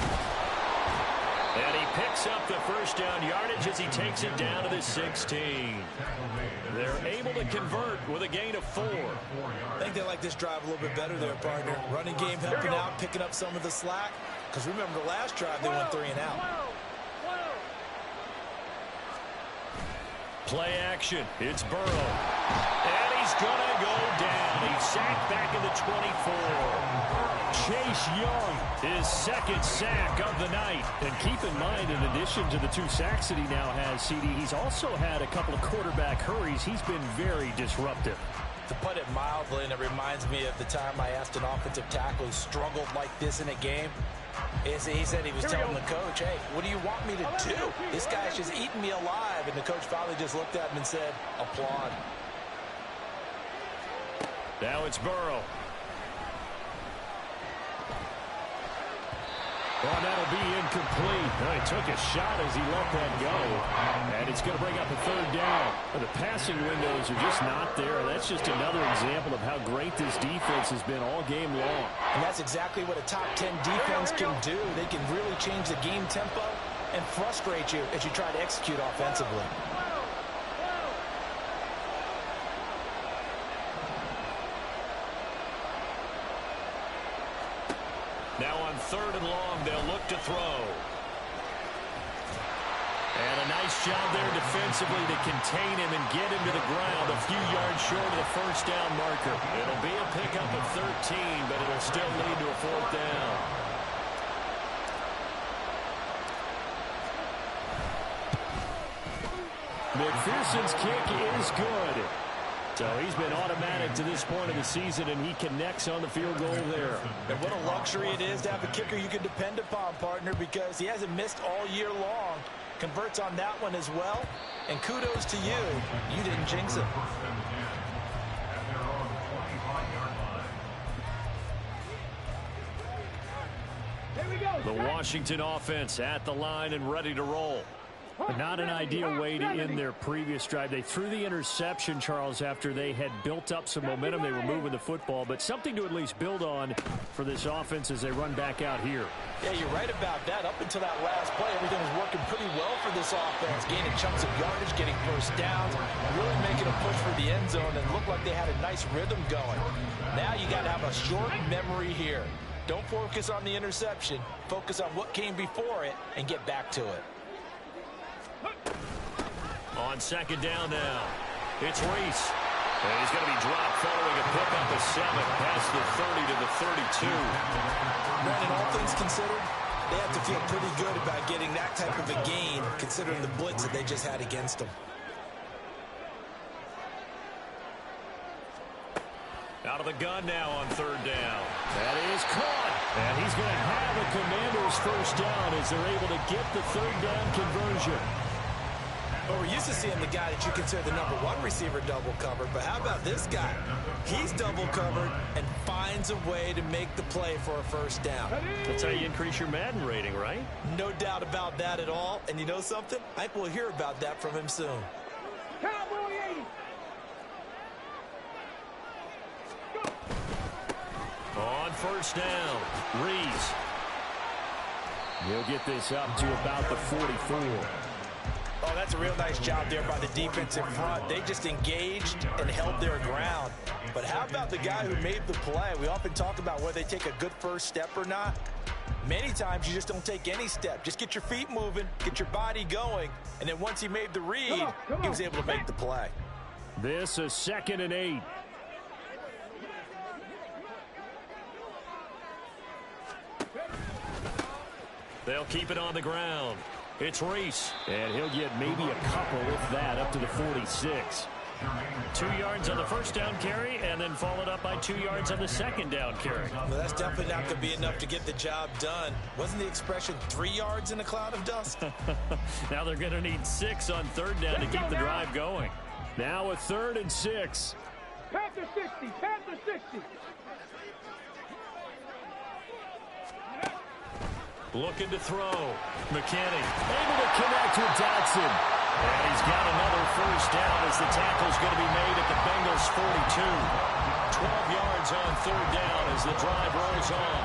Speaker 1: And he picks up the first down yardage as he takes it down to the 16. They're able to convert with a gain of 4.
Speaker 2: I think they like this drive a little bit better there, partner. Running game helping out, picking up some of the slack. Because remember, the last drive they went 3 and out.
Speaker 1: Play action. It's Burrow. And he's going to go down. He's sacked back in the 24. Chase Young, his second sack of the night. And keep in mind, in addition to the 2 sacks that he now has, CD, he's also had a couple of quarterback hurries. He's been very disruptive.
Speaker 2: To put it mildly, and it reminds me of the time I asked an offensive tackle who struggled like this in a game. He said he was telling the coach, hey, what do you want me to do? This guy's just eating me alive. And the coach finally just looked at him and said, applaud.
Speaker 1: Now it's Burrow. Well, that'll be incomplete. He took a shot as he let that go. And it's going to bring up a third down. But the passing windows are just not there. That's just another example of how great this defense has been all game long.
Speaker 2: And that's exactly what a top 10 defense can do. They can really change the game tempo and frustrate you as you try to execute offensively.
Speaker 1: Now on third and long, they'll look to throw. And a nice job there defensively to contain him and get him to the ground a few yards short of the first down marker. It'll be a pickup of 13, but it'll still lead to a 4th down. McPherson's kick is good. So he's been automatic to this point of the season, and he connects on the field goal there.
Speaker 2: And what a luxury it is to have a kicker you can depend upon, partner, because he hasn't missed all year long. Converts on that one as well. And kudos to you. You didn't jinx it.
Speaker 1: The Washington offense at the line and ready to roll.
Speaker 5: But not an ideal way to end their previous drive. They threw the interception, Charles, after they had built up some momentum. They were moving the football, but something to at least build on for this offense as they run back out here.
Speaker 2: Yeah, you're right about that. Up until that last play, everything was working pretty well for this offense. Gaining chunks of yardage, getting first downs, really making a push for the end zone, and looked like they had a nice rhythm going. Now you got to have a short memory here. Don't focus on the interception. Focus on what came before it and get back to it.
Speaker 1: On second down now, it's Reese. And he's going to be dropped following a pickup of 7 past the 30 to the 32.
Speaker 2: Brandon, all things considered, they have to feel pretty good about getting that type of a gain, considering the blitz that they just had against them.
Speaker 1: Out of the gun now on third down. That is caught. And he's going to have a Commander's first down as they're able to get the third down conversion.
Speaker 2: Well, we're used to seeing the guy that you consider the #1 receiver double covered, but how about this guy? He's double covered and finds a way to make the play for a first down.
Speaker 1: That's how you increase your Madden rating, right?
Speaker 2: No doubt about that at all. And you know something? I think we'll hear about that from him soon.
Speaker 3: Cowboy 80.
Speaker 1: On first down, Reese.
Speaker 5: He'll get this up to about the 44.
Speaker 2: Oh, that's a real nice job there by the defense in front. They just engaged and held their ground. But how about the guy who made the play? We often talk about whether they take a good first step or not. Many times you just don't take any step. Just get your feet moving, get your body going, and then once he made the read, he was able to make the play.
Speaker 5: This is 2nd and 8.
Speaker 1: They'll keep it on the ground. It's Reese.
Speaker 5: And he'll get maybe a couple, if that, up to the 46.
Speaker 1: 2 yards on the first down carry, and then followed up by 2 yards on the second down carry.
Speaker 2: Well, that's definitely not going to be enough to get the job done. Wasn't the expression 3 yards in a cloud of dust?
Speaker 1: Now they're going to need 6 on third down to keep the drive going.
Speaker 5: Now a 3rd and 6.
Speaker 3: Panther 60, Panther 60.
Speaker 1: Looking to throw. McKinney.
Speaker 5: Able to connect with Dotson.
Speaker 1: And he's got another first down as the tackle's going to be made at the Bengals 42. 12 yards on third down as the drive rolls on.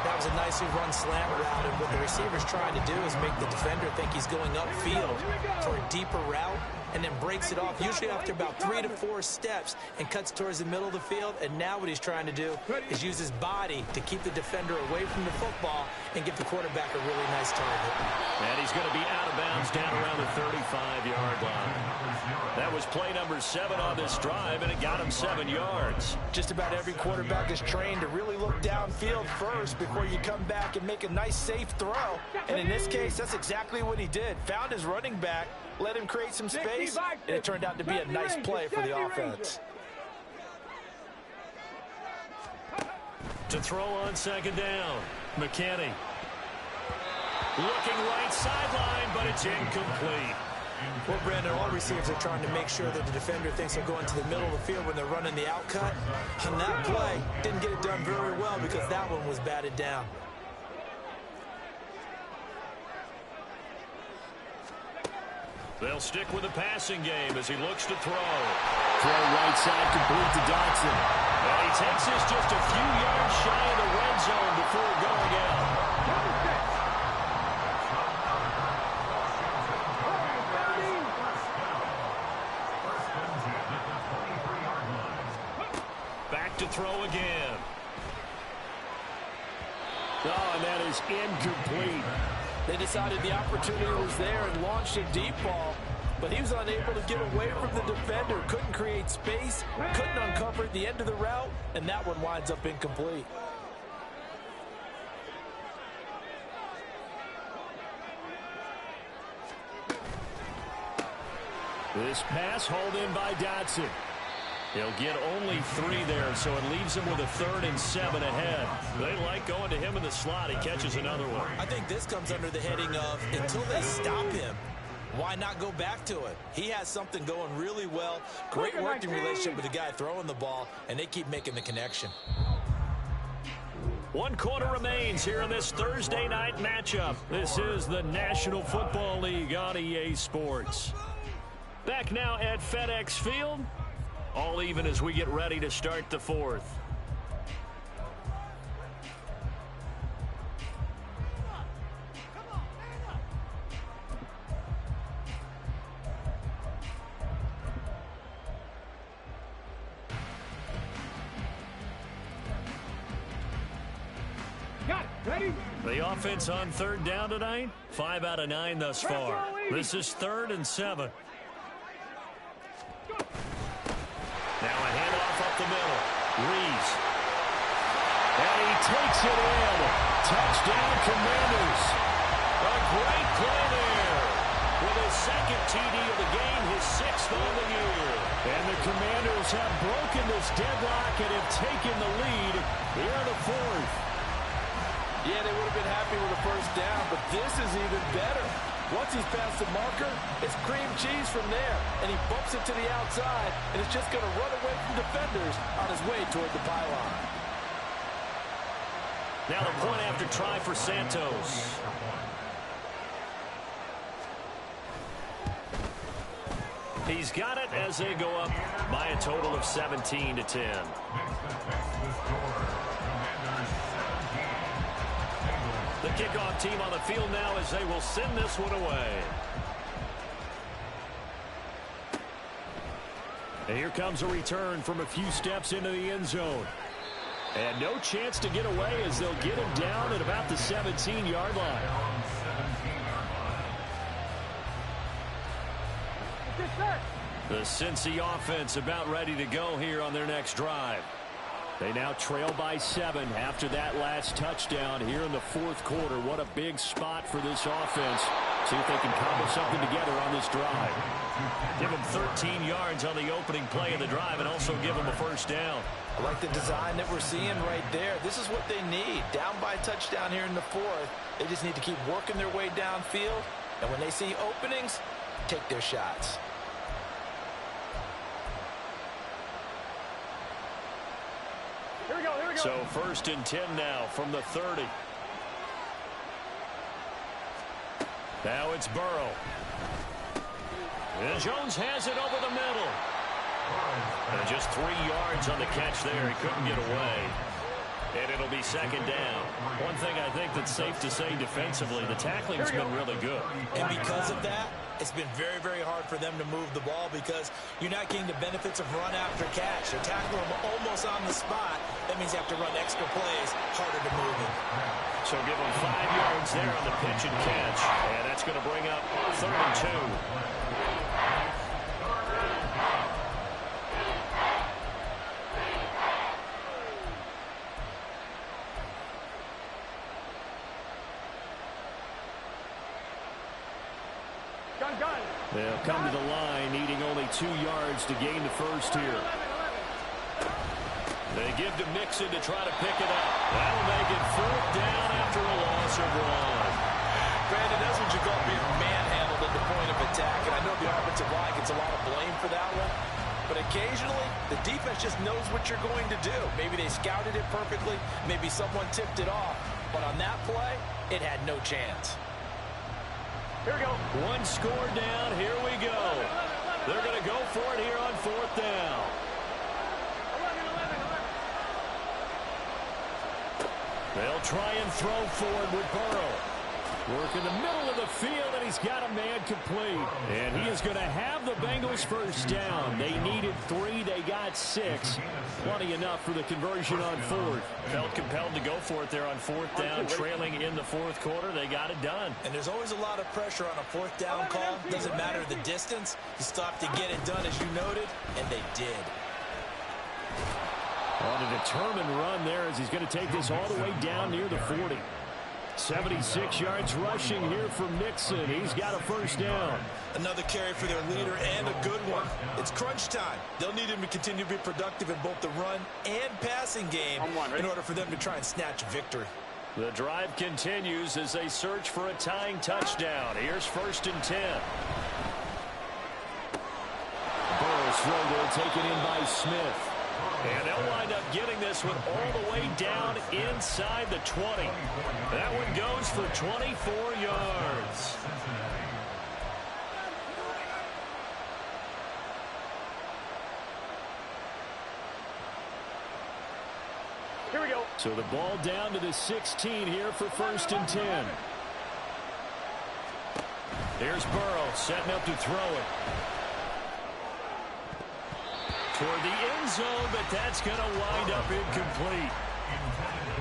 Speaker 2: That was a nicely run slant route, and what the receiver's trying to do is make the defender think he's going upfield for a deeper route, and then breaks it off, usually after about 3 to 4 steps, and cuts towards the middle of the field. And now what he's trying to do is use his body to keep the defender away from the football and give the quarterback a really nice target.
Speaker 1: And he's going to be out of bounds down around the 35-yard line. That was play number 7 on this drive, and it got him 7 yards.
Speaker 2: Just about every quarterback is trained to really look downfield first before you come back and make a nice, safe throw. And in this case, that's exactly what he did. Found his running back, let him create some space, and it turned out to be a nice play for the offense.
Speaker 1: To throw on second down, McKinney. Looking right sideline, but it's incomplete.
Speaker 2: Well, Brandon, all receivers are trying to make sure that the defender thinks they're going to the middle of the field when they're running the out cut. On that play, didn't get it done very well because that one was batted down.
Speaker 1: They'll stick with the passing game as he looks to throw.
Speaker 5: Throw right side complete to Dotson.
Speaker 1: And he takes this just a few yards shy of the red zone before going out. Back to throw again.
Speaker 5: Oh, and that is incomplete.
Speaker 6: They decided the opportunity was there and launched a deep ball, but he was unable to get away from the defender. Couldn't create space, couldn't uncover the end of the route, and that one winds up incomplete.
Speaker 5: This pass hauled in by Dotson.
Speaker 1: He'll get only 3 there, so it leaves him with a 3rd and 7 ahead. They like going to him in the slot. He catches another one.
Speaker 2: I think this comes under the heading of, until they stop him, why not go back to it? He has something going really well. Great working relationship with the guy throwing the ball, and they keep making the connection.
Speaker 1: 1 quarter remains here in this Thursday night matchup. This is the National Football League on EA Sports. Back now at FedEx Field. All even as we get ready to start the 4th.
Speaker 3: Got it. Ready?
Speaker 1: The offense on third down tonight, 5 out of 9 thus far. This is 3rd and 7. Now a handoff up the middle. Reeves.
Speaker 5: And he takes it in. Touchdown, Commanders.
Speaker 1: A great play there. With his 2nd TD of the game, his 6th on the year.
Speaker 5: And the Commanders have broken this deadlock and have taken the lead here in the 4th.
Speaker 6: Yeah, they would have been happy with a first down, but this is even better. Once he's past the marker, it's cream cheese from there, and he bumps it to the outside, and it's just going to run away from defenders on his way toward the pylon.
Speaker 1: Now the point after try for Santos. He's got it as they go up by a total of 17 to 10. The kickoff team on the field now as they will send this one away.
Speaker 5: And here comes a return from a few steps into the end zone. And no chance to get away as they'll get him down at about the 17-yard line.
Speaker 1: The Cincy offense about ready to go here on their next drive.
Speaker 5: They now trail by 7 after that last touchdown here in the 4th quarter. What a big spot for this offense See if they can cobble something together on this drive.
Speaker 1: Give them 13 yards on the opening play of the drive and also give them a first down.
Speaker 6: I like the design that we're seeing right there. This is what they need. Down by a touchdown here in the fourth. They just need to keep working their way downfield. And when they see openings, take their shots.
Speaker 3: Here we go, here we go.
Speaker 1: So 1st and 10 now from the 30. Now it's Burrow. And Jones has it over the middle. And just 3 yards on the catch there. He couldn't get away. And it'll be 2nd down. One thing I think that's safe to say defensively, the tackling's been really good.
Speaker 2: And because of that, it's been very, very hard for them to move the ball because you're not getting the benefits of run after catch. They're tackling them almost on the spot. That means you have to run extra plays, harder to move it.
Speaker 1: So give them 5 yards there on the pitch and catch. And that's going to bring up 3rd and 2.
Speaker 5: They'll come to the line, needing only 2 yards to gain the first here.
Speaker 1: They give to Mixon to try to pick it up. That'll make it 4th down after a loss of 1.
Speaker 6: Brandon, that's what you call being manhandled at the point of attack. And I know the offensive line gets a lot of blame for that one. But occasionally, the defense just knows what you're going to do. Maybe they scouted it perfectly. Maybe someone tipped it off. But on that play, it had no chance.
Speaker 3: Here we go.
Speaker 1: 1 score down. Here we go. They're going to go for it here on 4th down.
Speaker 3: 11.
Speaker 1: They'll try and throw forward with Burrow.
Speaker 5: Work in the middle of the field, and he's got a man complete. And he is going to have the Bengals first down. They needed 3. They got 6. Plenty enough for the conversion on 4th.
Speaker 1: Felt compelled to go for it there on 4th down, trailing in the 4th quarter. They got it done.
Speaker 2: And there's always a lot of pressure on a 4th down call. Doesn't matter the distance. You stop to get it done, as you noted, and they did.
Speaker 5: On a determined run there as he's going to take this all the way down near the 40. 76 yards rushing here for Mixon. He's got a first down.
Speaker 2: Another carry for their leader and a good one. It's crunch time. They'll need him to continue to be productive in both the run and passing game in order for them to try and snatch victory.
Speaker 1: The drive continues as they search for a tying touchdown. Here's 1st and 10.
Speaker 5: Burrow's throw there taken in by Smith.
Speaker 1: And they'll wind up getting this one all the way down inside the 20. That one goes for 24 yards.
Speaker 3: Here we go.
Speaker 5: So the ball down to the 16 here for 1st and 10.
Speaker 1: Here's Burrow setting up to throw it. Toward the end zone, but that's going to wind up incomplete.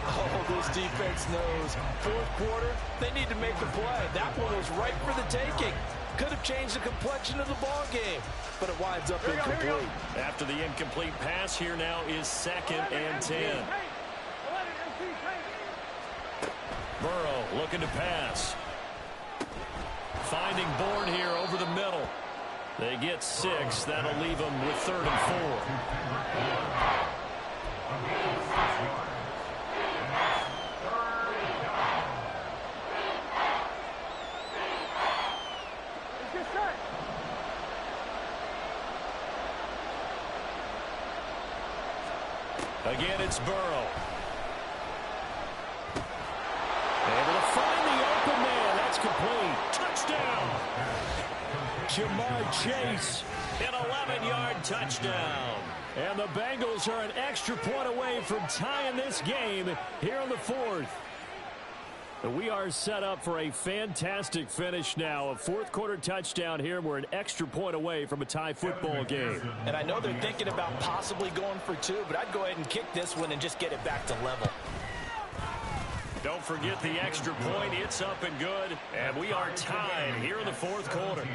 Speaker 6: Oh, this defense knows. 4th quarter, they need to make a play. That one was right for the taking. Could have changed the complexion of the ball game, but it winds up incomplete.
Speaker 1: After the incomplete pass, here now is 2nd and 10. Burrow looking to pass. Finding Bourne here over the middle. They get 6. That'll leave them with 3rd and 4. Again, it's Burrow. Able to find the open man. That's complete. Touchdown.
Speaker 5: Jamar Chase.
Speaker 1: An 11-yard touchdown.
Speaker 5: And the Bengals are an extra point away from tying this game here in the 4th. We are set up for a fantastic finish now. A 4th quarter touchdown here. We're an extra point away from a tie football game.
Speaker 6: And I know they're thinking about possibly going for 2, but I'd go ahead and kick this one and just get it back to level.
Speaker 1: Don't forget the extra point. It's up and good. And we are tied here in the 4th quarter.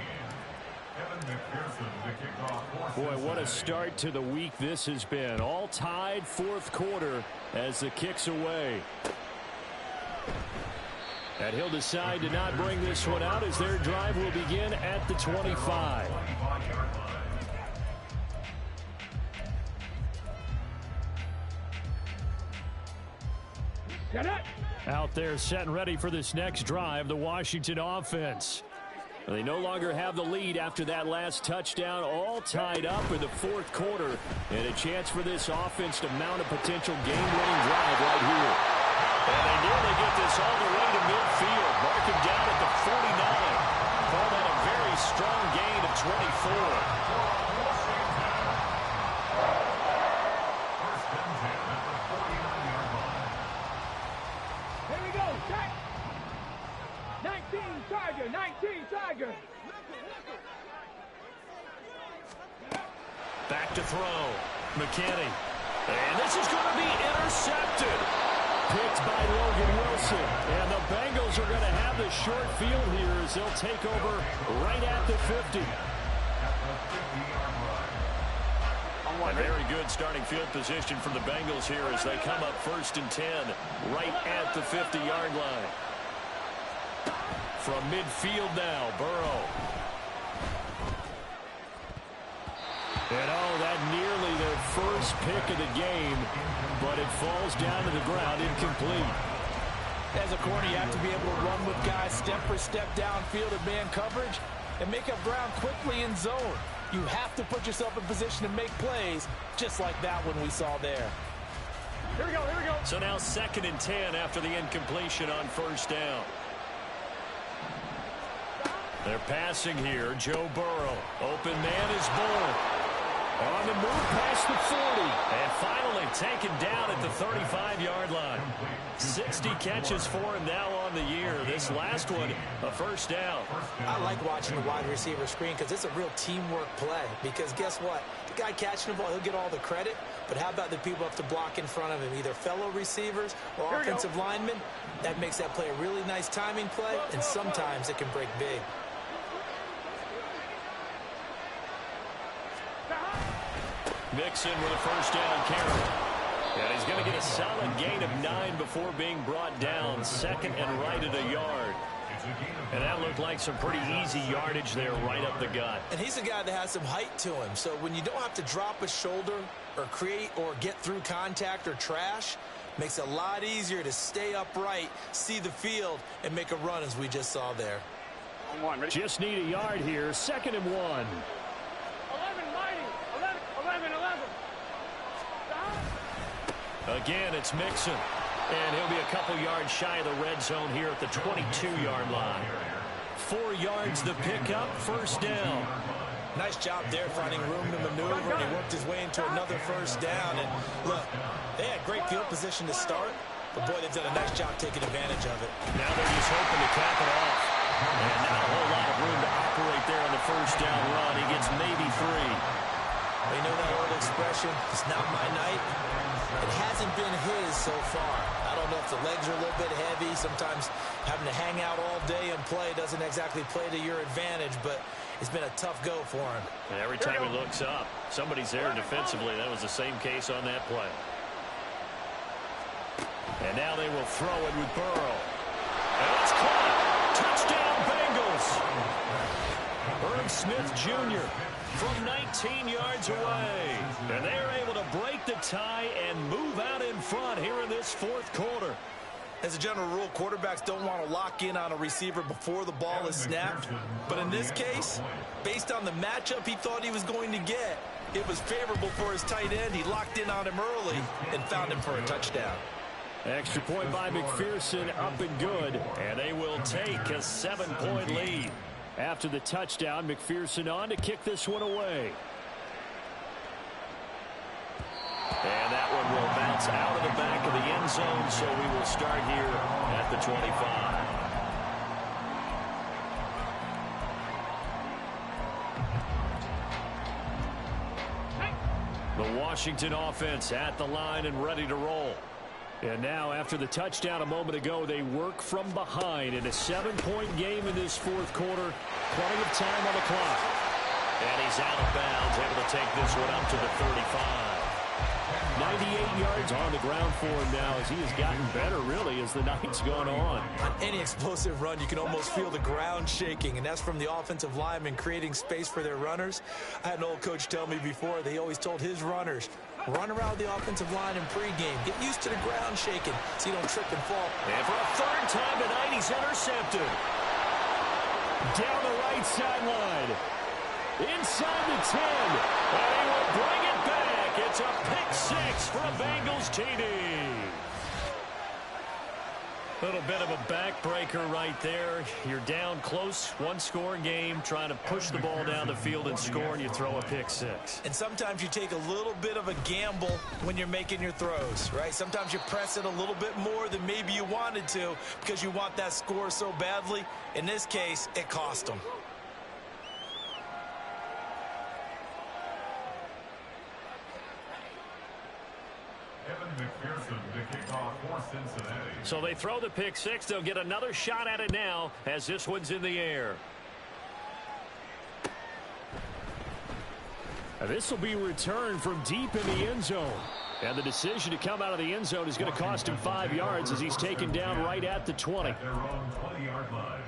Speaker 5: Boy, what a start to the week this has been. All tied 4th quarter as the kick's away. And he'll decide to not bring this one out as their drive will begin at the 25. Out there set and ready for this next drive, the Washington offense. They no longer have the lead after that last touchdown, all tied up in the fourth quarter, and a chance for this offense to mount a potential game-winning drive right here. And they nearly get this all the way to midfield, marking down at the 49. Call that a very strong gain of 24. Back to throw. McKinney. And this is going to be intercepted. Picked by Logan Wilson. And the Bengals are going to have the short field here as they'll take over right at the 50. A very good starting field position from the Bengals here as they come up 1st and 10 right at the 50-yard line. From midfield now, Burrow. And that nearly their first pick of the game, but it falls down to the ground incomplete.
Speaker 6: As a corner, you have to be able to run with guys step for step downfield in man coverage and make up ground quickly in zone. You have to put yourself in position to make plays, just like that one we saw there.
Speaker 3: Here we go.
Speaker 5: So now 2nd and 10 after the incompletion on 1st down. They're passing here. Joe Burrow. Open man is Bull. On the move past the 40. And finally taken down at the 35-yard line. 60 catches for him now on the year. This last one, a 1st down.
Speaker 2: I like watching the wide receiver screen because it's a real teamwork play. Because guess what? The guy catching the ball, he'll get all the credit. But how about the people up to block in front of him, either fellow receivers or offensive linemen? That makes that play a really nice timing play, and sometimes it can break big.
Speaker 5: Mixon with a 1st down carry. And he's going to get a solid gain of 9 before being brought down. 2nd and right at a yard. And that looked like some pretty easy yardage there right up the gut.
Speaker 2: And he's a guy that has some height to him. So when you don't have to drop a shoulder or create or get through contact or trash, makes it a lot easier to stay upright, see the field, and make a run as we just saw there.
Speaker 5: Just need a yard here. 2nd and 1.
Speaker 3: 11.
Speaker 5: Again, it's Mixon. And he'll be a couple yards shy of the red zone here at the 22-yard line. 4 yards the pickup, 1st down.
Speaker 2: Nice job there finding room to maneuver, and he worked his way into another 1st down. And look, they had great field position to start, but boy, they've done a nice job taking advantage of it.
Speaker 5: Now they're just hoping to cap it off. And not a whole lot of room to operate there on the 1st down run. He gets maybe 3.
Speaker 2: You know that old expression, it's not my night. It hasn't been his so far. I don't know if the legs are a little bit heavy. Sometimes having to hang out all day and play doesn't exactly play to your advantage, but it's been a tough go for him.
Speaker 5: And every time he looks up, somebody's there defensively. That was the same case on that play. And now they will throw it with Burrow. And it's caught. Touchdown, Bengals. Herb Smith Jr. from 19 yards away. And they're able to break the tie and move out in front here in this 4th quarter.
Speaker 2: As a general rule, quarterbacks don't want to lock in on a receiver before the ball is snapped. But in this case, based on the matchup he thought he was going to get, it was favorable for his tight end. He locked in on him early and found him for a touchdown.
Speaker 5: Extra point by McPherson, up and good. And they will take a 7-point lead. After the touchdown, McPherson on to kick this one away. And that one will bounce out of the back of the end zone, so we will start here at the 25. The Washington offense at the line and ready to roll. And now, after the touchdown a moment ago, they work from behind in a 7-point game in this 4th quarter. Plenty of time on the clock. And he's out of bounds, able to take this one up to the 35. 98 yards on the ground for him now as he has gotten better, really, as the night's gone on.
Speaker 2: On any explosive run, you can almost feel the ground shaking, and that's from the offensive linemen creating space for their runners. I had an old coach tell me before, they always told his runners, run around the offensive line in pregame. Get used to the ground shaking so you don't trip and fall.
Speaker 5: And for a third time tonight, he's intercepted. Down the right sideline. Inside the 10. And he will bring it back. It's a pick six for a Bengals TD. A little bit of a backbreaker right there. You're down close, one-score game, trying to push the ball down the field and score, and you throw a pick six.
Speaker 2: And sometimes you take a little bit of a gamble when you're making your throws, right? Sometimes you press it a little bit more than maybe you wanted to because you want that score so badly. In this case, it cost them.
Speaker 5: So they throw the pick six. They'll get another shot at it now as this one's in the air. This will be returned from deep in the end zone. And the decision to come out of the end zone is going to cost him 5 yards as he's taken down right at the 20.
Speaker 4: At their own 20-yard line.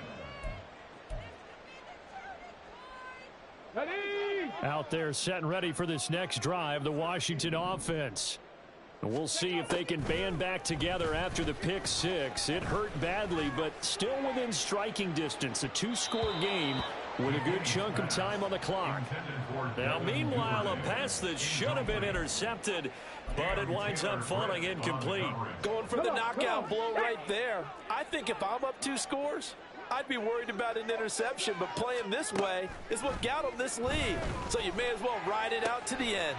Speaker 3: Ready?
Speaker 5: Out there set and ready for this next drive, the Washington offense. And we'll see if they can band back together after the pick six. It hurt badly, but still within striking distance. A two-score game with a good chunk of time on the clock. Now, meanwhile, a pass that should have been intercepted, but it winds up falling incomplete.
Speaker 6: Going for the knockout blow right there. I think if I'm up 2 scores, I'd be worried about an interception, but playing this way is what got them this lead. So you may as well ride it out to the end.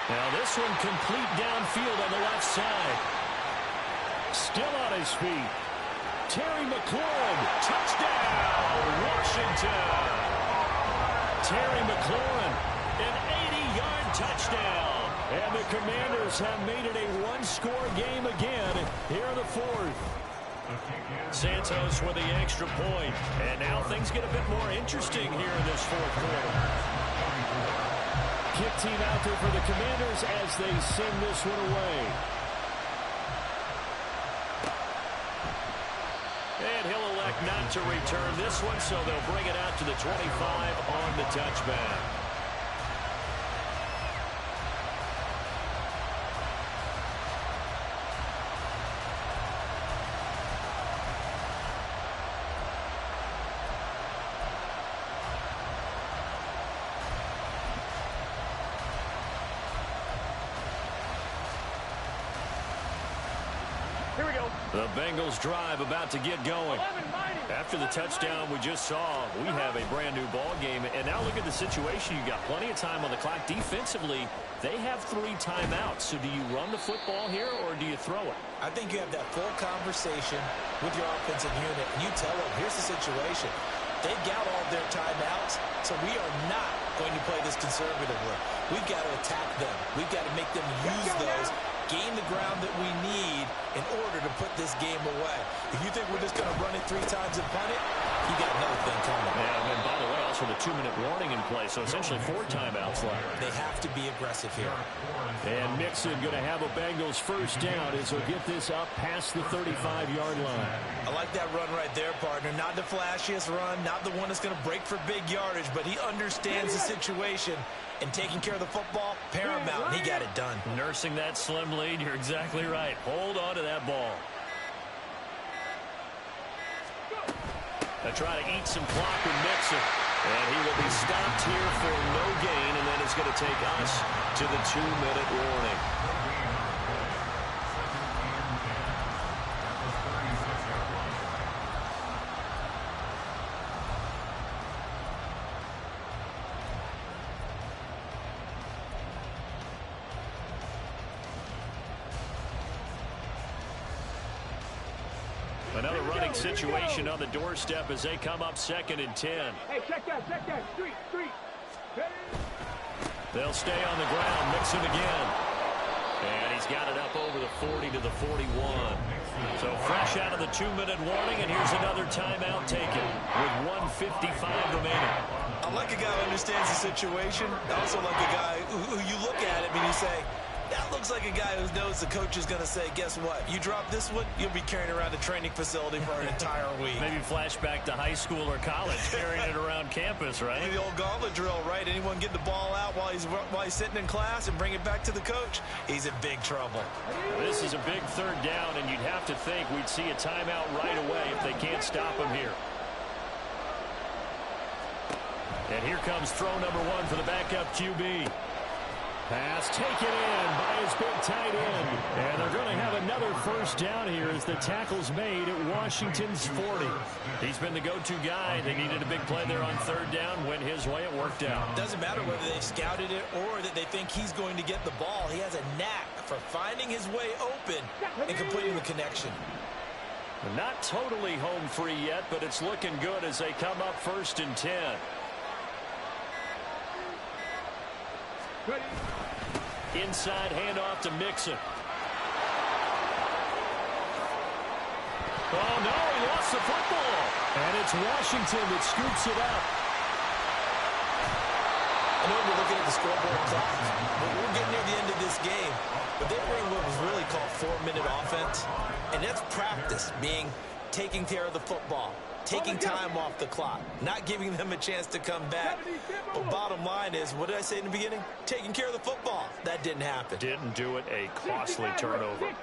Speaker 5: Now this one complete downfield on the left side. Still on his feet. Terry McLaurin, touchdown, Washington. Terry McLaurin, an 80-yard touchdown. And the Commanders have made it a one-score game again here in the fourth. Santos with the extra point. And now things get a bit more interesting here in this fourth quarter. Kick team out there for the Commanders as they send this one away. And he'll elect not to return this one, so they'll bring it out to the 25 on the touchback.
Speaker 3: Here we go.
Speaker 5: The Bengals drive about to get going. After the touchdown we just saw, we have a brand new ball game. And now look at the situation. You got plenty of time on the clock. Defensively, they have 3 timeouts. So do you run the football here or do you throw it?
Speaker 2: I think you have that full conversation with your offensive unit, and you tell them, here's the situation. They've got all their timeouts, so we are not going to play this conservatively. We've got to attack them. We've got to make them use those, gain the ground that we need in order to put this game away. If you think we're just going to run it 3 times and punt it, you got another thing coming.
Speaker 5: Yeah, and by the way, also the 2-minute warning in play, so essentially 4 timeouts left.
Speaker 2: They have to be aggressive here.
Speaker 5: And Mixon going to have a Bengals first down as he'll get this up past the 35-yard line.
Speaker 2: I like that run right there, partner. Not the flashiest run, not the one that's going to break for big yardage, but he understands the situation, and taking care of the football, paramount, and he got it done.
Speaker 5: Nursing that slim lead, you're exactly right. Hold on to that ball. They try to eat some clock with Mixon. And he will be stopped here for no gain, and then it's going to take us to the 2-minute warning. Another running situation on the doorstep as they come up 2nd and 10.
Speaker 3: Hey, check that. Street.
Speaker 5: They'll stay on the ground, Mixon again. And he's got it up over the 40 to the 41. So fresh out of the 2-minute warning, and here's another timeout taken with 1:55 remaining.
Speaker 2: I like a guy who understands the situation. I also like a guy who you look at him and you say, that looks like a guy who knows the coach is going to say, guess what? You drop this one, you'll be carrying around a training facility for an entire week.
Speaker 1: Maybe flashback to high school or college, carrying it around campus, right?
Speaker 2: The old gauntlet drill, right? Anyone get the ball out while he's sitting in class and bring it back to the coach, he's in big trouble.
Speaker 1: This is a big third down, and you'd have to think we'd see a timeout right away if they can't stop him here. And here comes throw number one for the backup QB. Pass taken in by his big tight end. And they're going to have another first down here as the tackle's made at Washington's 40. He's been the go-to guy. They needed a big play there on third down. Went his way. It worked out.
Speaker 2: Doesn't matter whether they've scouted it or that they think he's going to get the ball. He has a knack for finding his way open and completing the connection.
Speaker 1: Not totally home free yet, but it's looking good as they come up 1st and 10. Inside handoff to Mixon. Oh, no, he lost the football.
Speaker 5: And it's Washington that scoops it up.
Speaker 2: I know we're looking at the scoreboard clock. We're getting near the end of this game. But they bring what was really called 4-minute offense. And that's practice, being taking care of the football, taking time off the clock, not giving them a chance to come back. But bottom line is, what did I say in the beginning? Taking care of the football. That didn't happen.
Speaker 1: Didn't do it. A costly turnover.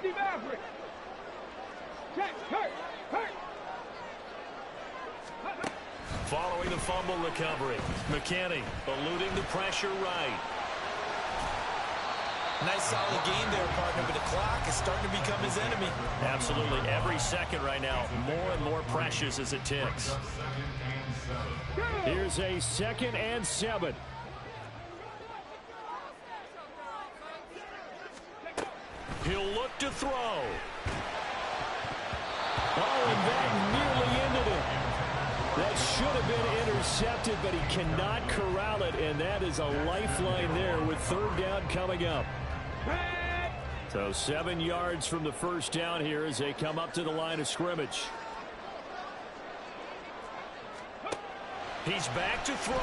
Speaker 1: Following the fumble recovery, McKinney eluding the pressure right.
Speaker 2: Nice solid game there, partner, but the clock is starting to become his enemy.
Speaker 1: Absolutely. Every second right now, more and more precious as it ticks.
Speaker 5: Here's a 2nd and 7.
Speaker 1: He'll look to throw.
Speaker 5: Oh, and that nearly ended it. That should have been intercepted, but he cannot corral it, and that is a lifeline there with third down coming up. So 7 yards from the first down here as they come up to the line of scrimmage.
Speaker 1: He's back to throw.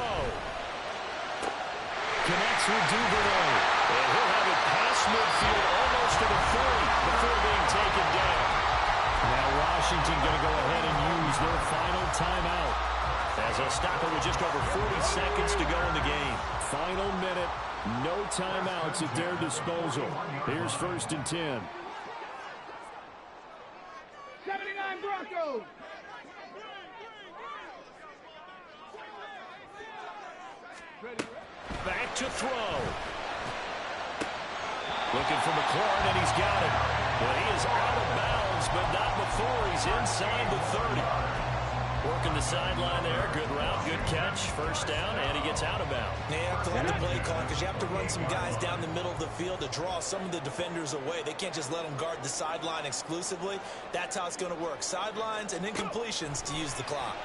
Speaker 1: Connects with Duvernay. And he'll have it past midfield almost to the 30 before being taken down.
Speaker 5: Now Washington going to go ahead and use their final timeout.
Speaker 1: As they'll stop it with just over 40 seconds to go in the game.
Speaker 5: Final minute. No timeouts at their disposal. Here's 1st and 10.
Speaker 3: 79 Broncos.
Speaker 1: Back to throw. Looking for McLaurin, and he's got it. But he is out of bounds, but not before he's inside the 30. Working the sideline there. Good route, good catch. First down, and he gets out of bounds.
Speaker 2: They have to let the play call because you have to run some guys down the middle of the field to draw some of the defenders away. They can't just let them guard the sideline exclusively. That's how it's going to work. Sidelines and incompletions to use the clock.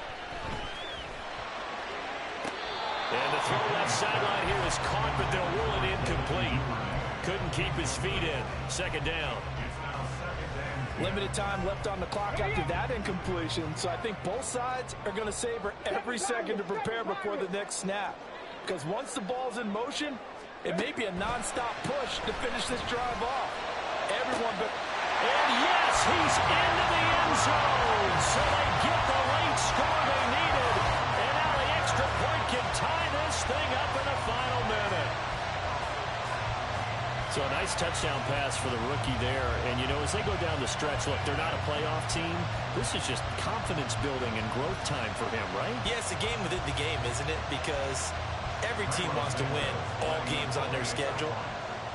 Speaker 1: And the throw left sideline here is caught, but they'll rule it incomplete. Couldn't keep his feet in. 2nd down.
Speaker 6: Limited time left on the clock after that incompletion, so I think both sides are going to savor every second to prepare before the next snap. Because once the ball's in motion, it may be a non-stop push to finish this drive off.
Speaker 1: And yes, he's into the end zone. So they get the late score they needed. And now the extra point can tie this thing up in the final minute. So a nice touchdown pass for the rookie there. And, you know, as they go down the stretch, look, they're not a playoff team. This is just confidence building and growth time for him, right?
Speaker 2: Yeah, it's a game within the game, isn't it? Because every team wants to win all games on their schedule.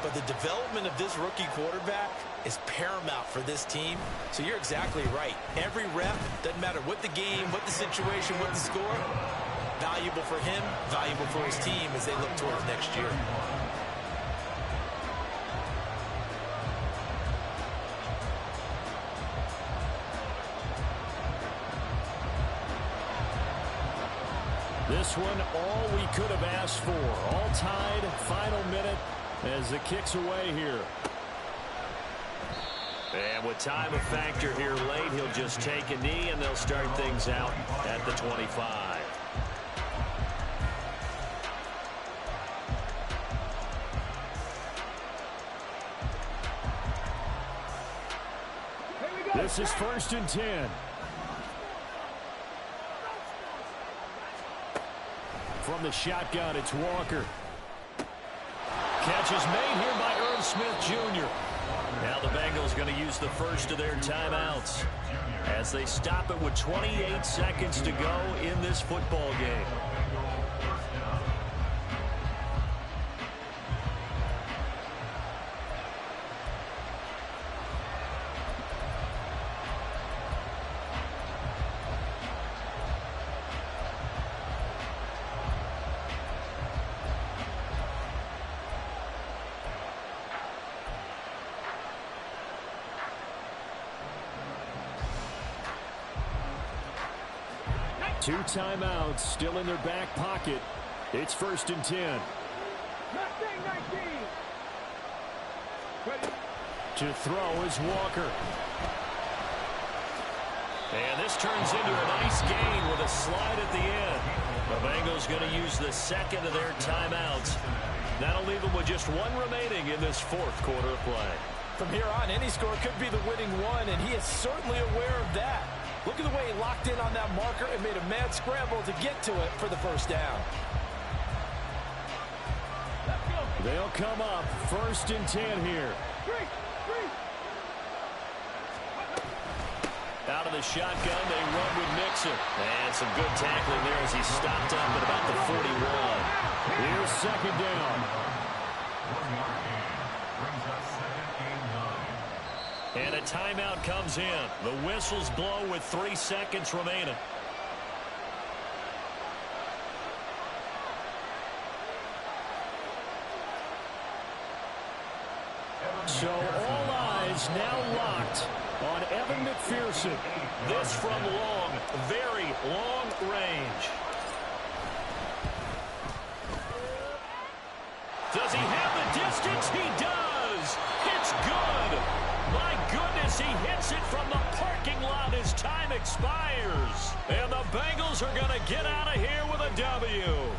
Speaker 2: But the development of this rookie quarterback is paramount for this team. So you're exactly right. Every rep, doesn't matter what the game, what the situation, what the score, valuable for him, valuable for his team as they look towards next year.
Speaker 5: This one, all we could have asked for. All tied, final minute as the kick's away here.
Speaker 1: And with time a factor here late, he'll just take a knee, and they'll start things out at the 25.
Speaker 5: This is 1st and 10. From the shotgun, it's Walker. Catch is made here by Irv Smith Jr. Now the Bengals going to use the first of their timeouts as they stop it with 28 seconds to go in this football game. Two timeouts still in their back pocket. It's 1st and 10. To throw is Walker. And this turns into a nice gain with a slide at the end. The Bengals going to use the second of their timeouts. That'll leave them with just one remaining in this fourth quarter of play.
Speaker 6: From here on, any score could be the winning one, and he is certainly aware of that. Look at the way he locked in on that marker and made a mad scramble to get to it for the first down.
Speaker 5: They'll come up 1st and 10 here. Out of the shotgun, they run with Mixon. And some good tackling there as he stopped up at about the 41. Here's 2nd down. And a timeout comes in. The whistles blow with 3 seconds remaining. So all eyes now locked on Evan McPherson. This from long, very long range. Does he have the distance? He does. It's good. My goodness, he hits it from the parking lot as time expires. And the Bengals are going to get out of here with a W.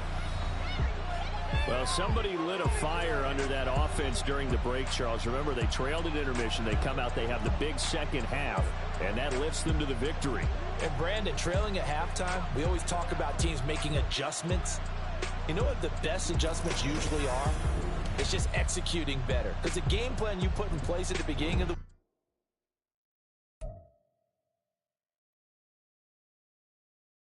Speaker 5: Well, somebody lit a fire under that offense during the break, Charles. Remember, they trailed at intermission. They come out, they have the big second half, and that lifts them to the victory.
Speaker 2: And Brandon, trailing at halftime, we always talk about teams making adjustments. You know what the best adjustments usually are? It's just executing better. Because the game plan you put in place at the beginning of the